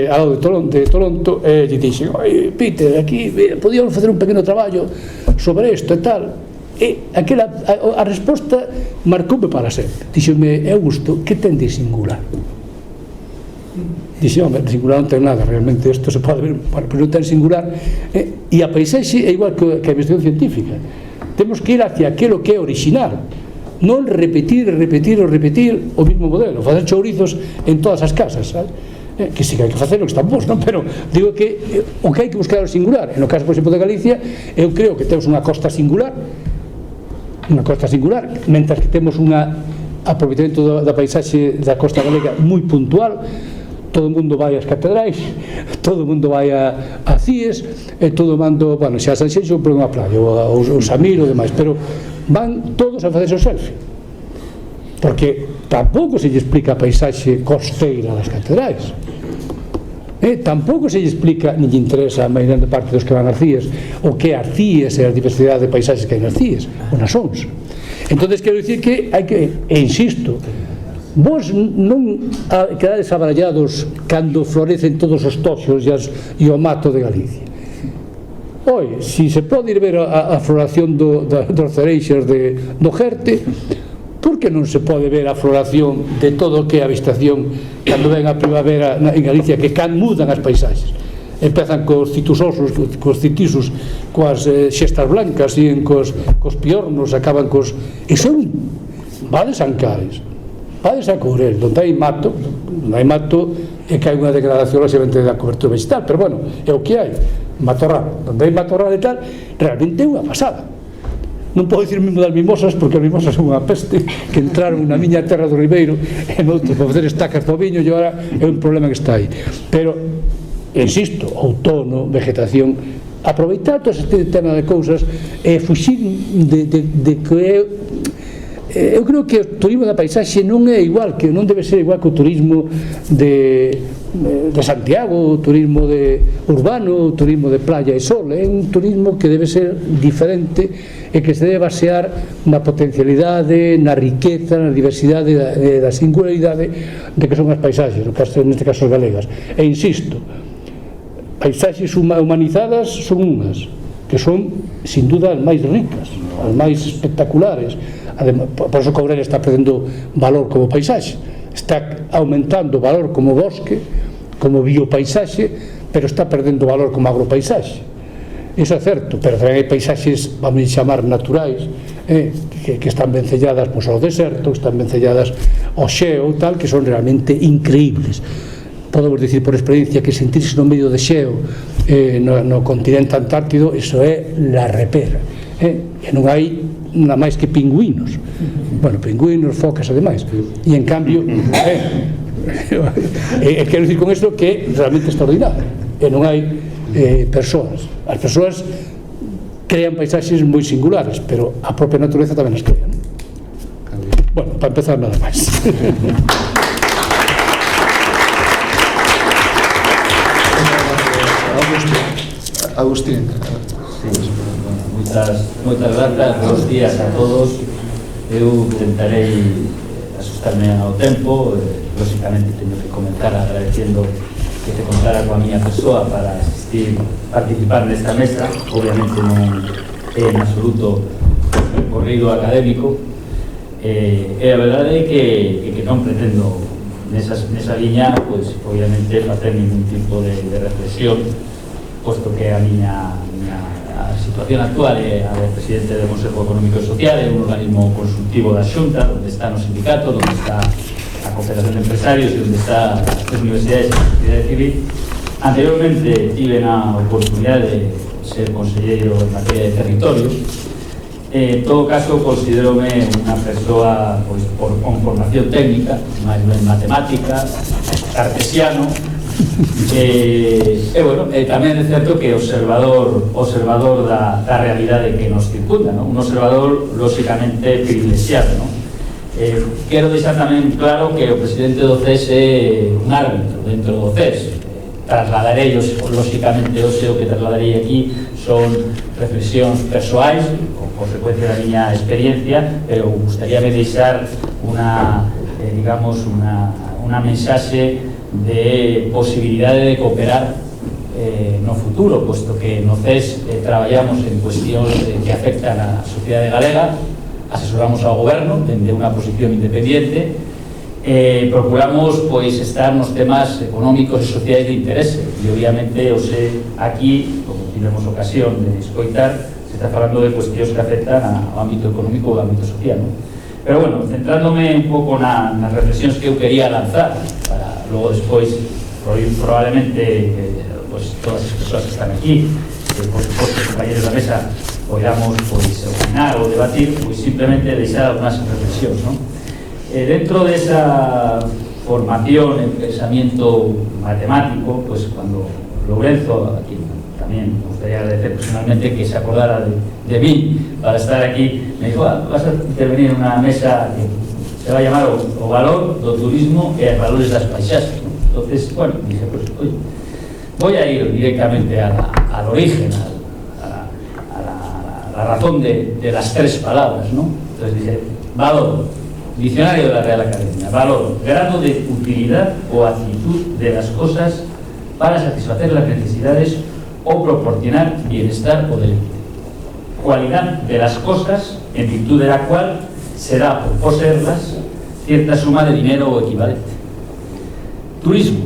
ao lado de Toronto, e lle dixen: Peter, aquí podíamos facer un pequeno traballo sobre isto e tal. E a resposta marcoume para sempre. Díxome: Augusto, que ten de singular? Dixe: home, singular non ten nada, realmente isto se pode ver, pero non ten singular. E a paisaxe é igual que a investigación científica, temos que ir hacia aquilo que é original, non repetir o mismo modelo, facer chourizos en todas as casas, sabes? Que sí que hai que facer o que están bons, non? Pero digo que o que hai que buscar é o singular. En o caso, por exemplo, de Galicia, eu creo que temos unha costa singular, mentras que temos un aproveitamento da paisaxe da costa galega moi puntual, todo o mundo vai ás catedrais, todo o mundo vai a CIES, e todo o mundo, bueno, xa a Sanxenxo por unha playa, ou Samir ou demais, pero van todos a facerse o selfie, porque tampouco se lle explica a paisaxe costeira das catedrais, tampouco se lle explica, ni lle interesa a maioría parte dos que van ás CIES o que as CIES e a diversidade de paisaxes que hai nas CIES ou nas ONS. Entonces quero dicir que hai que, e insisto, vos non quedades abrallados cando florecen todos os toxos e o mato de Galicia. Oi, si se pode ir ver a floración dos cereixos do Jerte, por que non se pode ver a floración de todo o que é a vegetación cando ven a primavera en Galicia, que mudan as paisaxes? Empezan cos citusosos, cos citisos, coas xestas blancas, e cos piornos, acaban cos... E son vades Ancares, vades a Courel, onde hai mato é que hai unha degradación lóxicamente da cobertura vegetal, pero bueno, é o que hai, matorral, onde hai matorral e tal, realmente é unha pasada. Non podo dicir mesmo das mimosas, porque as mimosas son unha peste que entraron na miña terra do Ribeiro e noutros para facer estacas do viño, e agora é un problema que está aí. Pero, insisto, outono, vegetación, aproveitar todo este tema de cousas e fuxir de que é... Eu creo que o turismo da paisaxe non é igual, que non debe ser igual que o turismo de Santiago, o turismo urbano, o turismo de playa e sol. É un turismo que debe ser diferente e que se debe basear na potencialidade, na riqueza, na diversidade, da singularidade de que son as paisaxes, neste caso as galegas. E insisto, paisaxes humanizadas son unhas, que son, sin duda, as máis ricas, as máis espectaculares. Por eso Courel está perdendo valor como paisaxe, está aumentando valor como bosque, como biopaisaxe, pero está perdendo valor como agropaisaxe. Iso é certo, pero tamén hai paisaxes, vamos a chamar naturais, que están vencelladas ao deserto, que están vencelladas ao xeo, tal, que son realmente increíbles. Podemos dicir por experiencia que sentirse no medio de xeo no continente antártido, iso é la repera, e non hai nada máis que pingüinos, bueno, pingüinos, focas e demais, e en cambio quero dicir con isto que é realmente extraordinario, e non hai persoas. As persoas crean paisaxes moi singulares, pero a propia natureza tamén as crea, non? Bueno, para empezar nada máis. Agustín. Moitas grazas, bons días a todos. Eu tentarei asustarme ao tempo, lógicamente teño que comenzar agradeciendo que te contara coa miña persoa para participar nesta mesa. Obviamente non é en absoluto un corrido académico, e a verdade é que non pretendo nesa liña, pois obviamente facer ningún tipo de reflexión, posto que a situación actual é a de presidente do Consejo Económico e Social, é un organismo consultivo da Xunta, onde está no sindicato, onde está a Confederación de Empresarios e onde está as universidades e a sociedade civil. Anteriormente tive a oportunidade de ser conselleiro en materia de territorio. En todo caso, considerome unha persoa con formación técnica, máis ben matemática, cartesiano, bueno, tamén é certo que observador da realidade que nos circunda, un observador lógicamente privilexiado. Quero deixar tamén claro que o presidente do CES é un árbitro dentro do CES. Trasladarei lógicamente o que trasladarei aquí son reflexións persoais con consecuencia da miña experiencia, pero gustaríame deixar unha mensaxe de posibilidade de cooperar no futuro, posto que no CES traballamos en cuestións que afectan a sociedade galega, asesoramos ao goberno dende unha posición independiente, procuramos estar nos temas económicos e sociais de interese, e obviamente aquí, como tivemos ocasión de escoitar, se está falando de cuestións que afectan ao ámbito económico ou ao ámbito social, Pero bueno, centrándome un pouco nas reflexións que eu quería lanzar para logo despois probablemente todas as persoas que están aquí, por suposto os compañeros da mesa podamos opinar ou debatir, simplemente deixar algunas reflexións, Dentro desa formación en pensamiento matemático, pues cuando Lourenzo, a quien también me gustaría agradecer personalmente que se acordara de mí para estar aquí, me dijo, vas a intervenir en una mesa que se va a llamar o valor do turismo e os valores das paisaxes, ¿no? Entonces, bueno, dije, pues oye, voy a ir directamente al origen, a la razón de las tres palabras, ¿no? Entonces dije, valor, diccionario de la Real Academia, valor, grado de utilidad o actitud de las cosas para satisfacer las necesidades o proporcionar bienestar o deleite. Cualidad de las cosas en virtud de la cual se da por poseerlas cierta suma de dinero o equivalente. Turismo,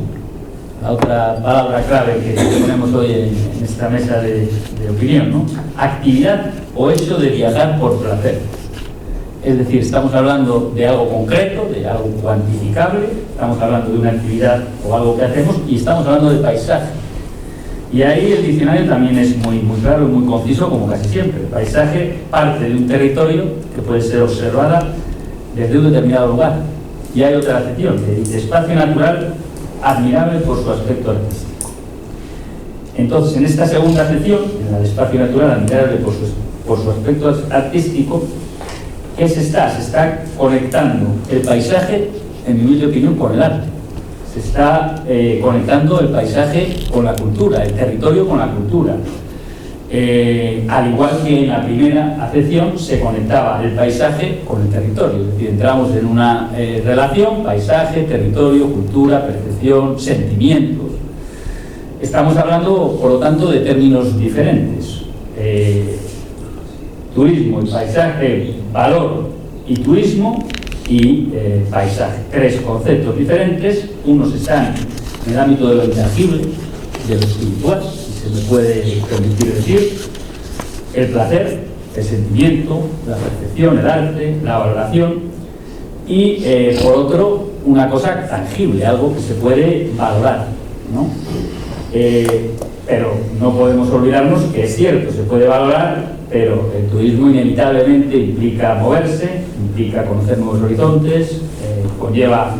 la otra palabra clave que ponemos hoy en esta mesa de opinión, ¿no? Actividad o hecho de viajar por placer. Es decir, estamos hablando de algo concreto, de algo cuantificable, estamos hablando de una actividad o algo que hacemos y estamos hablando de paisaje. Y ahí el diccionario también es muy claro y muy conciso, como casi siempre. El paisaje parte de un territorio que puede ser observada desde un determinado lugar. Y hay otra acepción, que dice espacio natural admirable por su aspecto artístico. Entonces, en esta segunda acepción, en la de espacio natural admirable por su aspecto artístico, ¿qué se está? Se está conectando el paisaje, en mi humilde opinión, con el arte. Se está conectando el paisaje con la cultura, el territorio con la cultura. Al igual que en la primera acepción se conectaba el paisaje con el territorio. Es decir, entramos en una relación, paisaje, territorio, cultura, percepción, sentimientos. Estamos hablando, por lo tanto, de términos diferentes. Turismo y paisaje, valor y turismo y paisaje. Tres conceptos diferentes, unos están en el ámbito de lo intangible, de lo espiritual, si se me puede permitir decir, el placer, el sentimiento, la percepción, el arte, la valoración, y por otro, una cosa tangible, algo que se puede valorar, ¿no? Pero no podemos olvidarnos que es cierto, se puede valorar, pero el turismo inevitablemente implica moverse, implica conocer nuevos horizontes, conlleva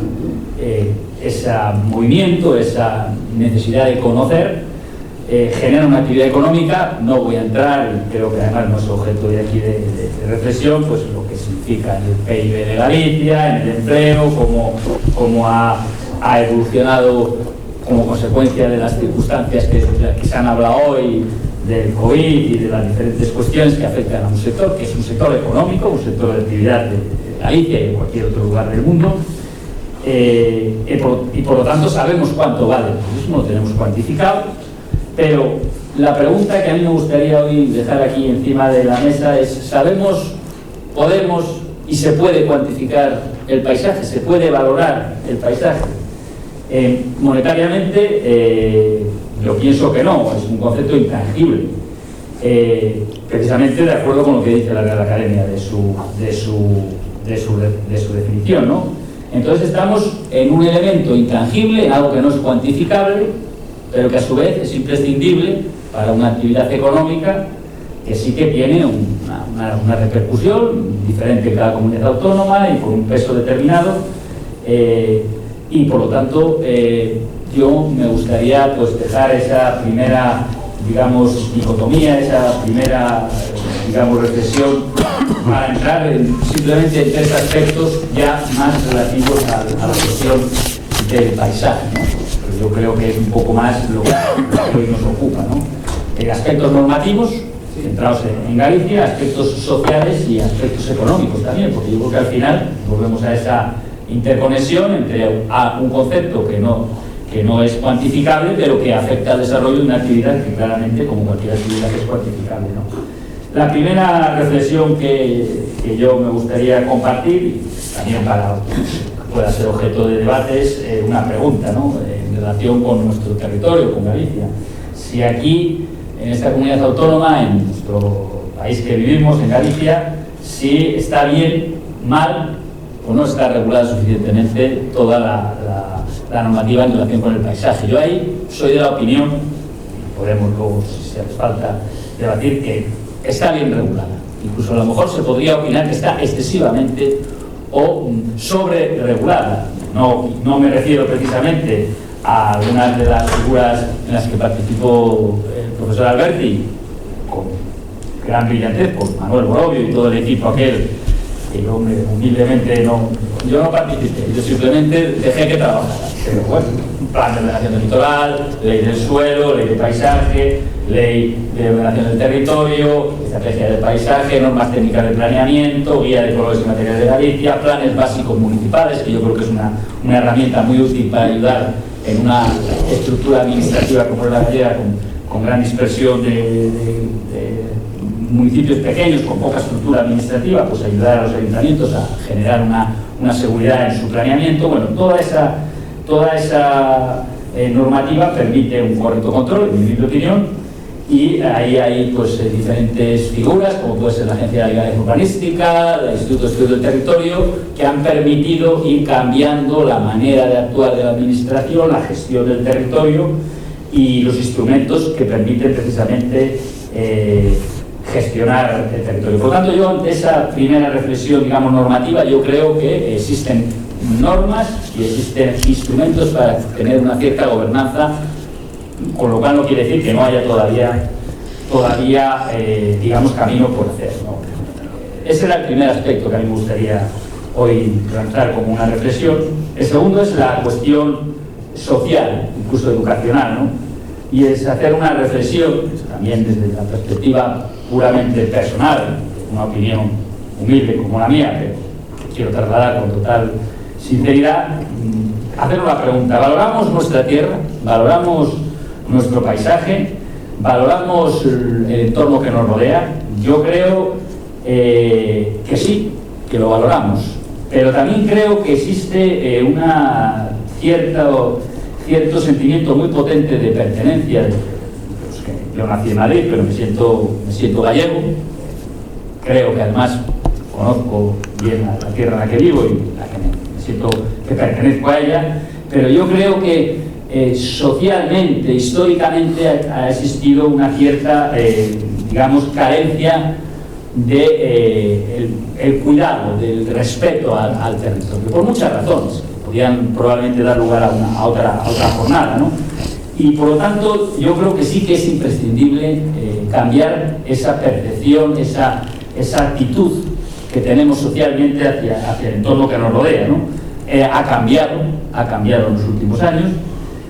ese movimiento, esa necesidad de conocer, genera una actividad económica. No voy a entrar, y creo que además no es objeto de aquí de reflexión, pues lo que significa en el PIB de Galicia, en el empleo, cómo ha evolucionado como consecuencia de las circunstancias que se han hablado hoy, del COVID y de las diferentes cuestiones que afectan a un sector, que es un sector económico, un sector de actividad de Galicia y de cualquier otro lugar del mundo, y por lo tanto sabemos cuánto vale el turismo, lo tenemos cuantificado, pero la pregunta que a mí me gustaría hoy dejar aquí encima de la mesa es: ¿sabemos, podemos y se puede cuantificar el paisaje? ¿Se puede valorar el paisaje? Monetariamente, yo pienso que no, es un concepto intangible, precisamente de acuerdo con lo que dice la Real Academia de su definición, ¿no? Entonces estamos en un elemento intangible, en algo que no es cuantificable, pero que a su vez es imprescindible para una actividad económica que sí que tiene una repercusión diferente en cada comunidad autónoma y con un peso determinado. Y por lo tanto yo me gustaría pues dejar esa primera, digamos, dicotomía, esa primera, digamos, reflexión para entrar simplemente en tres aspectos ya más relativos a la cuestión del paisaje, ¿no? Pues yo creo que es un poco más lo que hoy nos ocupa, ¿no? Aspectos normativos centrados en Galicia, aspectos sociales y aspectos económicos también, porque yo creo que al final volvemos a esa interconexión entre un concepto que no es cuantificable, pero que afecta al desarrollo de una actividad que claramente, como cualquier actividad, es cuantificable, ¿no? La primera reflexión que yo me gustaría compartir, y también para que pueda ser objeto de debate, es una pregunta, ¿no? En relación con nuestro territorio, con Galicia. Si aquí, en esta comunidad autónoma, en nuestro país que vivimos, en Galicia, si está bien, mal o no está regulada suficientemente toda la normativa en relación con el paisaje. Yo ahí soy de la opinión, podemos luego, si hace falta, debatir, que está bien regulada. Incluso a lo mejor se podría opinar que está excesivamente o sobre regulada. No me refiero precisamente a algunas de las figuras en las que participó el profesor Alberti, con gran brillantez, por Manuel Borovio y todo el equipo aquel, que yo humildemente yo no participé, yo simplemente dejé que trabajara. Pero bueno, plan de ordenación del litoral, ley del suelo, ley de paisaje, ley de ordenación del territorio, estrategia de paisaje, normas técnicas de planeamiento, guía de colores y materiales de Galicia, planes básicos municipales, que yo creo que es una herramienta muy útil para ayudar en una estructura administrativa como es la gallega, con gran dispersión de municipios pequeños, con poca estructura administrativa, pues ayudar a los ayuntamientos a generar una seguridad en su planeamiento. Bueno, toda esa normativa permite un correcto control, en mi opinión, y ahí hay pues diferentes figuras, como puede ser la Agencia de Legalidad Urbanística, el Instituto de Estudios del Territorio, que han permitido ir cambiando la manera de actuar de la administración, la gestión del territorio y los instrumentos que permiten precisamente gestionar el territorio. Por lo tanto, yo ante esa primera reflexión, digamos, normativa, yo creo que existen normas y existen instrumentos para tener una cierta gobernanza, con lo cual no quiere decir que no haya todavía digamos, camino por hacer, ¿no? Ese era el primer aspecto que a mí me gustaría hoy lanzar como una reflexión. El segundo es la cuestión social, incluso educacional, ¿no? Y es hacer una reflexión, también desde la perspectiva puramente personal, una opinión humilde como la mía, pero que quiero trasladar con total sinceridad, hacer una pregunta. ¿Valoramos nuestra tierra? ¿Valoramos nuestro paisaje? ¿Valoramos el entorno que nos rodea? Yo creo que sí, que lo valoramos, pero también creo que existe cierto sentimiento muy potente de pertenencia. Yo nací en Madrid, pero me siento gallego. Creo que además conozco bien la tierra en la que vivo y la que me siento que pertenezco a ella, pero yo creo que socialmente, históricamente ha existido una cierta, digamos, carencia de el cuidado, del respeto al territorio, por muchas razones. Podrían probablemente dar lugar a otra jornada, ¿no? Y por lo tanto, yo creo que sí que es imprescindible cambiar esa percepción, esa actitud que tenemos socialmente hacia el entorno que nos rodea, ¿no? Ha cambiado en los últimos años,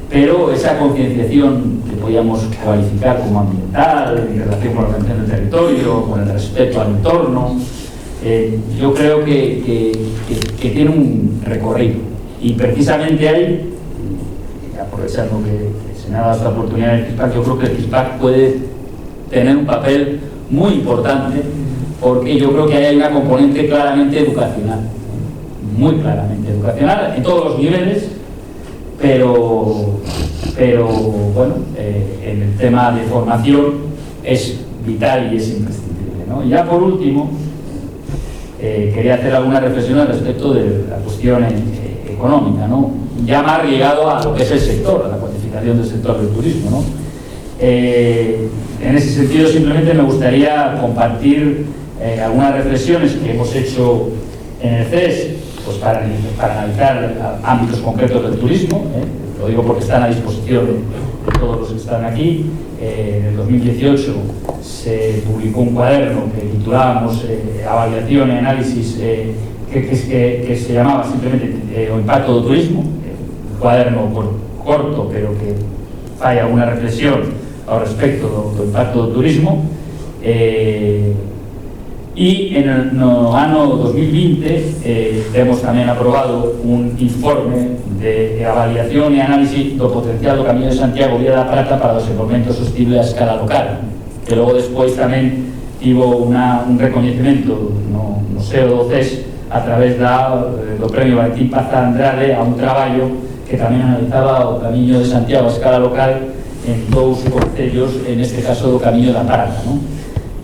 pero esa concienciación que podríamos cualificar como ambiental, en relación con la organización del territorio, con el respeto al entorno, yo creo que tiene un recorrido. Y precisamente ahí, aprovechando que se me ha dado esta oportunidad en el CISPAC, yo creo que el CISPAC puede tener un papel muy importante, porque yo creo que ahí hay una componente claramente educacional, muy claramente educacional, en todos los niveles, pero bueno, en el tema de formación es vital y es imprescindible, ¿no? Y ya por último, quería hacer alguna reflexión al respecto de la cuestión económica, ¿no? Ya más llegado a lo que es el sector, a la cuantificación del sector del turismo, ¿no? En ese sentido, simplemente me gustaría compartir algunas reflexiones que hemos hecho en el CES, pues para analizar ámbitos concretos del turismo, lo digo porque están a disposición de todos los que están aquí. En el 2018 se publicó un cuaderno que titulábamos Avaliación y Análisis, que se llamaba simplemente O Impacto do Turismo, un cuaderno corto, pero que fai alguna reflexión ao respecto do impacto do turismo. E no ano 2020 temos tamén aprobado un informe de avaliación e análisis do potencial do Camiño de Santiago Vía da Prata para o desenvolvemento sostible a escala local, que logo despois tamén tivo un recoñecemento no Museo do CES a través do Premio Valentín Paz Andrade a un traballo que tamén analizaba o Camiño de Santiago a escala local en dous concellos, en este caso do Camiño da Prata, ¿no?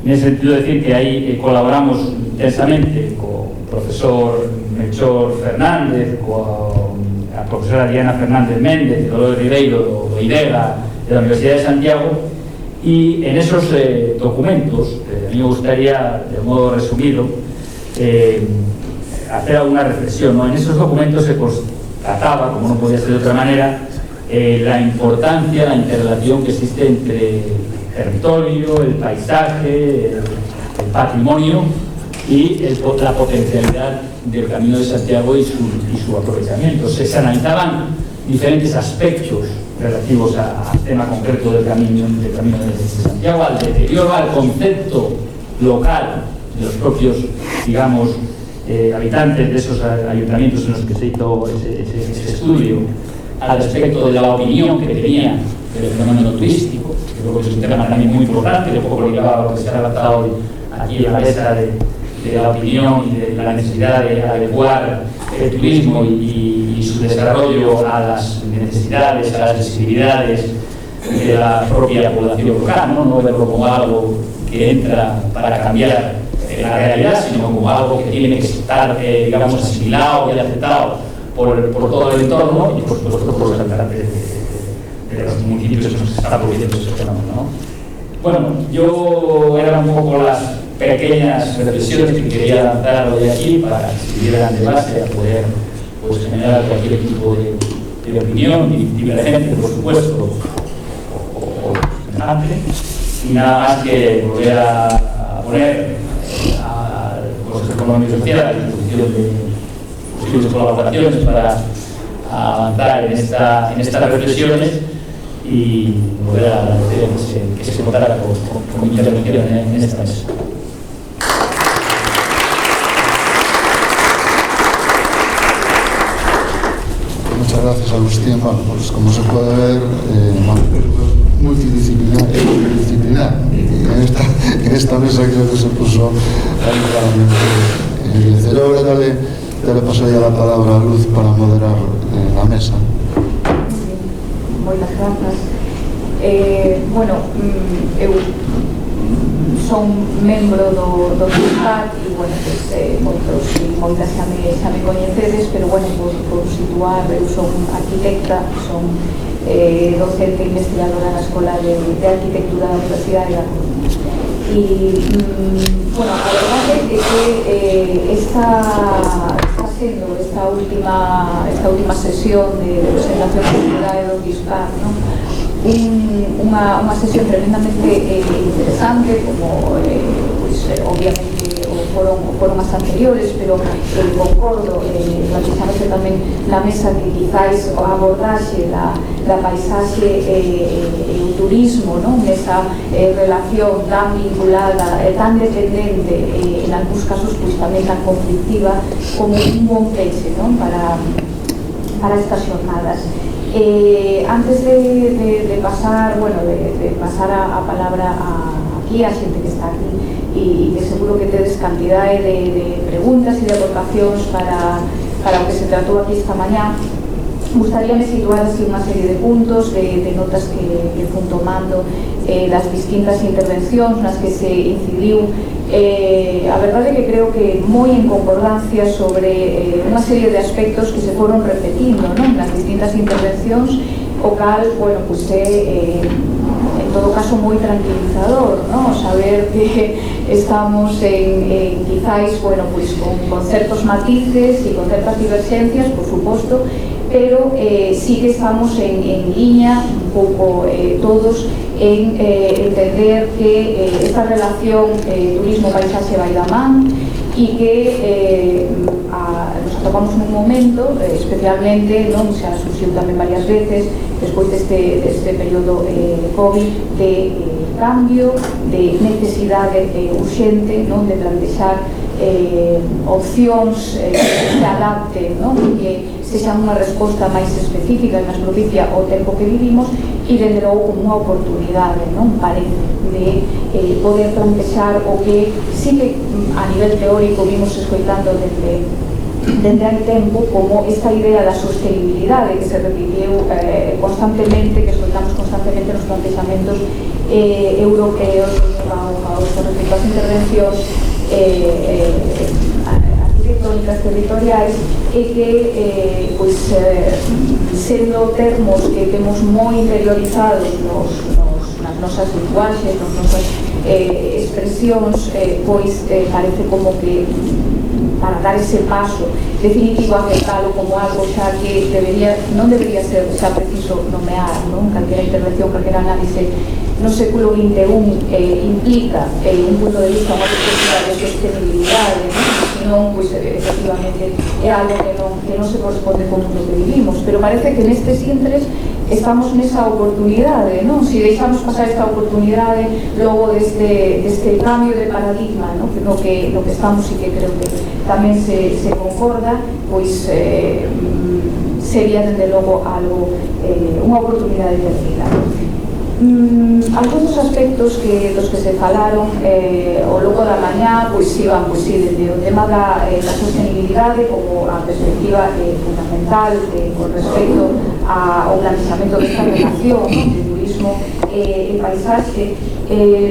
Nese sentido, decir que aí colaboramos intensamente co profesor Melchor Fernández, coa profesora Diana Fernández Méndez, do Ribeiro, do IDEGA, da Universidade de Santiago, e en esos documentos, a mí me gustaría, de modo resumido, hacer alguna reflexión, ¿no? En esos documentos trataba, como no podía ser de otra manera, la importancia, la interrelación que existe entre el territorio, el paisaje, el patrimonio y la potencialidad del Camino de Santiago y su aprovechamiento. Se analizaban diferentes aspectos relativos al tema concreto del Camino de Santiago, al deterioro, al concepto local de los propios, digamos, habitantes de esos ayuntamientos en los que se hizo ese estudio, al respecto de la opinión que tenía del fenómeno turístico, que creo que es un tema también muy importante, un poco ligado a lo que se ha tratado hoy aquí en la mesa de la opinión y de la necesidad de adecuar el turismo y su desarrollo a las necesidades, a las sensibilidades de la propia población local, no verlo como algo que entra para cambiar la realidad, sino como algo que tiene que estar, digamos, asimilado y aceptado por todo el entorno y por supuesto por los habitantes de los municipios en los que se está produciendo ese fenómeno, ¿no? Bueno, yo eran un poco las pequeñas reflexiones que quería lanzar hoy aquí para que sirvieran de base a poder pues, generar cualquier tipo de opinión divergente, por supuesto, o semejante, y nada más que volver a poner al Consejo Económico y Social a disposición de posibles colaboraciones para avanzar en estas reflexiones y volver a agradecer que se contara con mi intervención en esta mesa. Muchas gracias, Agustín. Bueno, pues como se puede ver, multidisciplinar. Y en esta mesa creo que se puso ahí claramente evidencia. Yo ahora ya le pasaría la palabra a Luz para moderar la mesa. Moitas grazas. Bueno, eu son membro do CISPAC e, bueno, pues, moitas xa me coñecedes, pero, bueno, por situar, eu son arquitecta, son docente investigadora na Escola de Arquitectura da Universidade da Coruña. E, bueno, a verdade é que está sendo esta última sesión de presentación cultural do CISPAC, ¿no? Unha sesión tremendamente interesante, como pues, obviamente foron as anteriores, pero concordo, planteándose tamén na mesa que quizáis a abordaxe da paisaxe e o turismo, ¿no? Nesa relación tan vinculada, tan dependente, en algúns casos pues, tamén tan conflictiva, como un bon peche, ¿no? para estas jornadas. Antes de pasar, bueno, de pasar a palabra aquí a xente que está aquí e que seguro que tedes cantidade de preguntas e de aportacións para o que se tratou aquí esta mañá, gustaríame situar así unha serie de puntos, de notas que fun tomando das distintas intervencións nas que se incidiu. A verdade é que creo que moi en concordancia sobre unha serie de aspectos que se foron repetindo, non? Nas distintas intervencións, o cal, bueno, pues en todo caso moi tranquilizador, non? Saber que estamos quizáis, bueno, pues con certos matices e con certas divergencias, por suposto, pero sí que estamos en liña un pouco todos en entender que esta relación turismo-paisaxe vai da man e que nos atopamos nun momento, especialmente, non, xa surxiu tamén varias veces despois deste período COVID, de cambio, de necesidade urxente, non, de plantexar opcións que se adapten, non, que sexan unha resposta máis específica e máis propicia ao tempo que vivimos e, dende logo, como unha oportunidade, non, parece, de poder plantexar o que sí que a nivel teórico vimos escoitando dende hai tempo, como esta idea da sostenibilidade que se repitiu constantemente, que escoitamos constantemente nos plantexamentos europeos con respecto ás intervencións arquitectónicas territoriais e que sendo termos que temos moi interiorizados nas nosas linguaxes, nas nosas expresións, parece como que para dar ese paso definitivo a aceptalo como algo xa que non debería ser xa preciso nomear, non? Calquera intervención, calquera análise no século XXI implica un punto de vista, unha perspectiva de sostenibilidade, non, pois efectivamente é algo que non se corresponde con o mundo que vivimos, pero parece que nestes intres estamos nesa oportunidade, non? Si deixamos pasar esta oportunidade logo deste cambio de paradigma, non? No que estamos e que creo que tamén se concorda, pois sería desde logo algo, unha oportunidade perdida. Algunos aspectos dos que se falaron ao longo da mañá pois iban desde o tema da sostenibilidade como a perspectiva fundamental con respecto ao planexamento desta relación de turismo e paisaxe.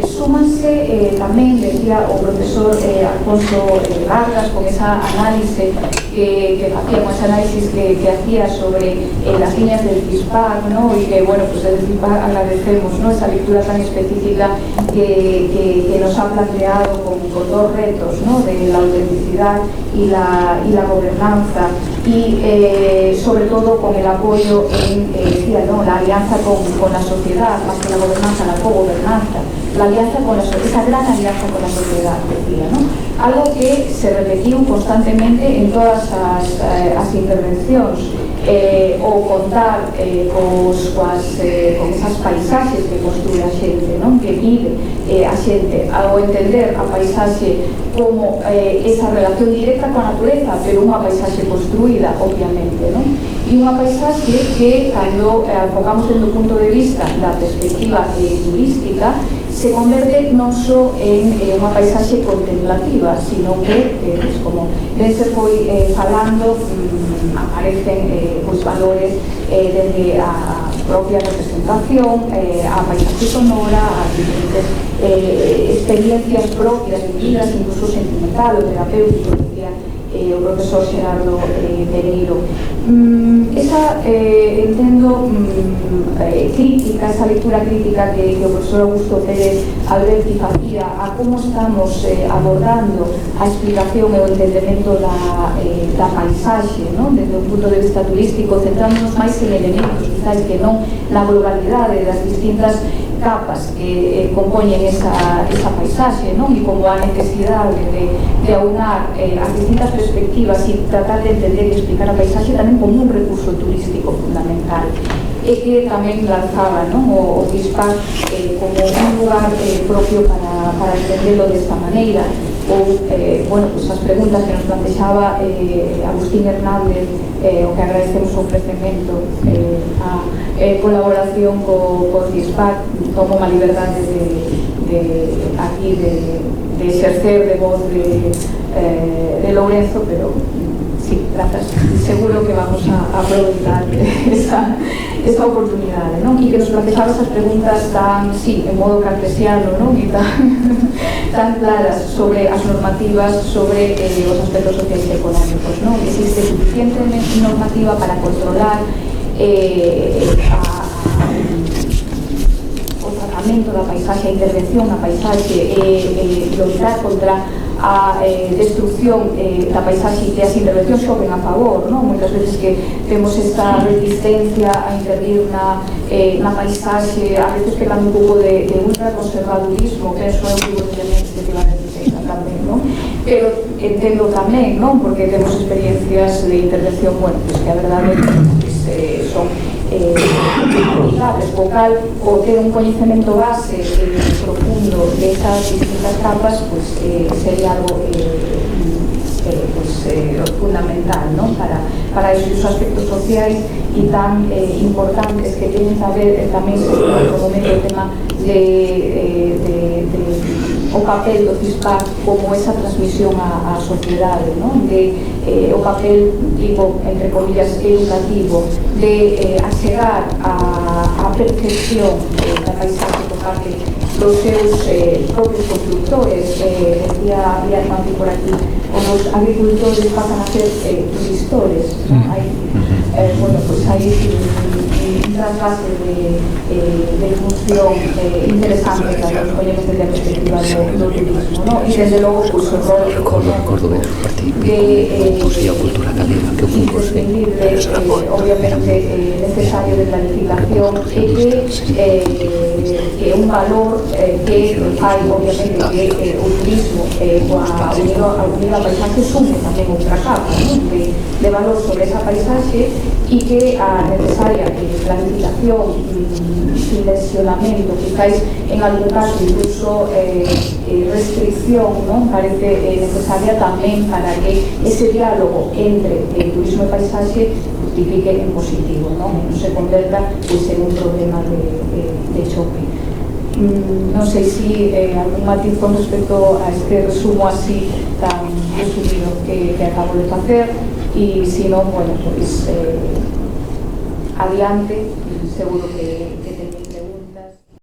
Súmanse tamén, decía o profesor Alfonso Vargas, con esa análise que hacía, con ese análisis que hacía sobre las líneas del FISPAC, ¿no? Y que, bueno, pues desde el FISPAC agradecemos, ¿no?, esa lectura tan específica que nos ha planteado con dos retos, ¿no?, de la autenticidad y la gobernanza, y sobre todo con el apoyo en decía, ¿no?, la alianza con la sociedad, más que la gobernanza, la cogobernanza, la alianza con la sociedad, esa gran alianza con la sociedad, decía, ¿no? Algo que se repetiu constantemente en todas as intervencións, o contar con esas paisaxes que construe a xente, non? Que vive a xente, ao entender a paisaxe como esa relación directa coa natureza, pero unha paisaxe construída, obviamente, non? E unha paisaxe que, cando enfocamos desde o punto de vista da perspectiva turística, se converte non só en unha paisaxe contemplativa, sino que, como ben se foi falando, aparecen valores desde a propia representación, a paisaxe sonora, a diferentes experiencias propias, vividas, incluso sentimental o terapéutico, decía o profesor Xerardo Pereiro. Esa, entendo, crítica, esa lectura crítica que o profesor Augusto Pérez Alberti facía a como estamos abordando a explicación e o entendemento da paisaxe, non? Desde un punto de vista turístico, centrándonos máis en elementos, quizás que non na globalidade das distintas capas que compoñen esa paisaxe, non? E como a necesidade de aunar as distintas perspectivas e tratar de entender e explicar a paisaxe tamén como un recurso turístico fundamental, e que tamén lanzaba, non, o FISPAC como un lugar propio para entenderlo desta maneira. Ou, bueno, pues as preguntas que nos plantexaba Agustín Hernández, o que agradecemos o ofrecemento a colaboración co FISPAC, tomo má liberdade aquí de exercer de voz de Lourenzo, pero sí, grazas, seguro que vamos a aproveitar esa oportunidade, non? E que nos plantexaba esas preguntas tan, sí, en modo cartesiano, non? E tan claras sobre as normativas, sobre os aspectos sociais e económicos, non? Existe suficiente normativa para controlar o tratamento da paisaxe, a intervención na paisaxe, loitar contra a destrucción da paisaxe e as intervencións xoguen a favor, non? Moitas veces que temos esta resistencia a intervir na paisaxe, a veces que dan un pouco de ultraconservadurismo, penso eu que efectivamente tamén, non? Pero entendo tamén, non? Porque temos experiencias de intervención, bueno, pues que a verdade son aplicables, vocal, o ter un coñecemento base profundo desas distintas capas, pues sería algo fundamental, ¿no? Para esos aspectos sociais e tan importantes que teñen que ver tamén como medio o tema o papel do FISPAC como esa transmisión á sociedade, non? O papel, digo, entre comillas, educativo, de achegar a percepción da paisaxe por parte dos seus propios constructores. Decía Armando por aquí, os agricultores pasan a ser turistores, ¿no? Bueno, pues hai trasvase de función interesante que nos ponemos desde a perspectiva do turismo, ¿no? E desde logo, pues, o rol obviamente necesario de planificación e que é un valor que fai obviamente que o turismo a unida a paisaxe sume tamén outra capa de valor sobre esa paisaxe e que a necesaria planificación, dimensionamento, quizás en algún caso incluso restricción, ¿no? Parece necesaria tamén para que ese diálogo entre turismo e paisaxe fructifique en positivo, ¿no? Non se converta en un problema de choque. Non sei se algún matiz con respecto a este resumo así tan resumido que acabo de facer, e se non, bueno, pues adiante, seguro que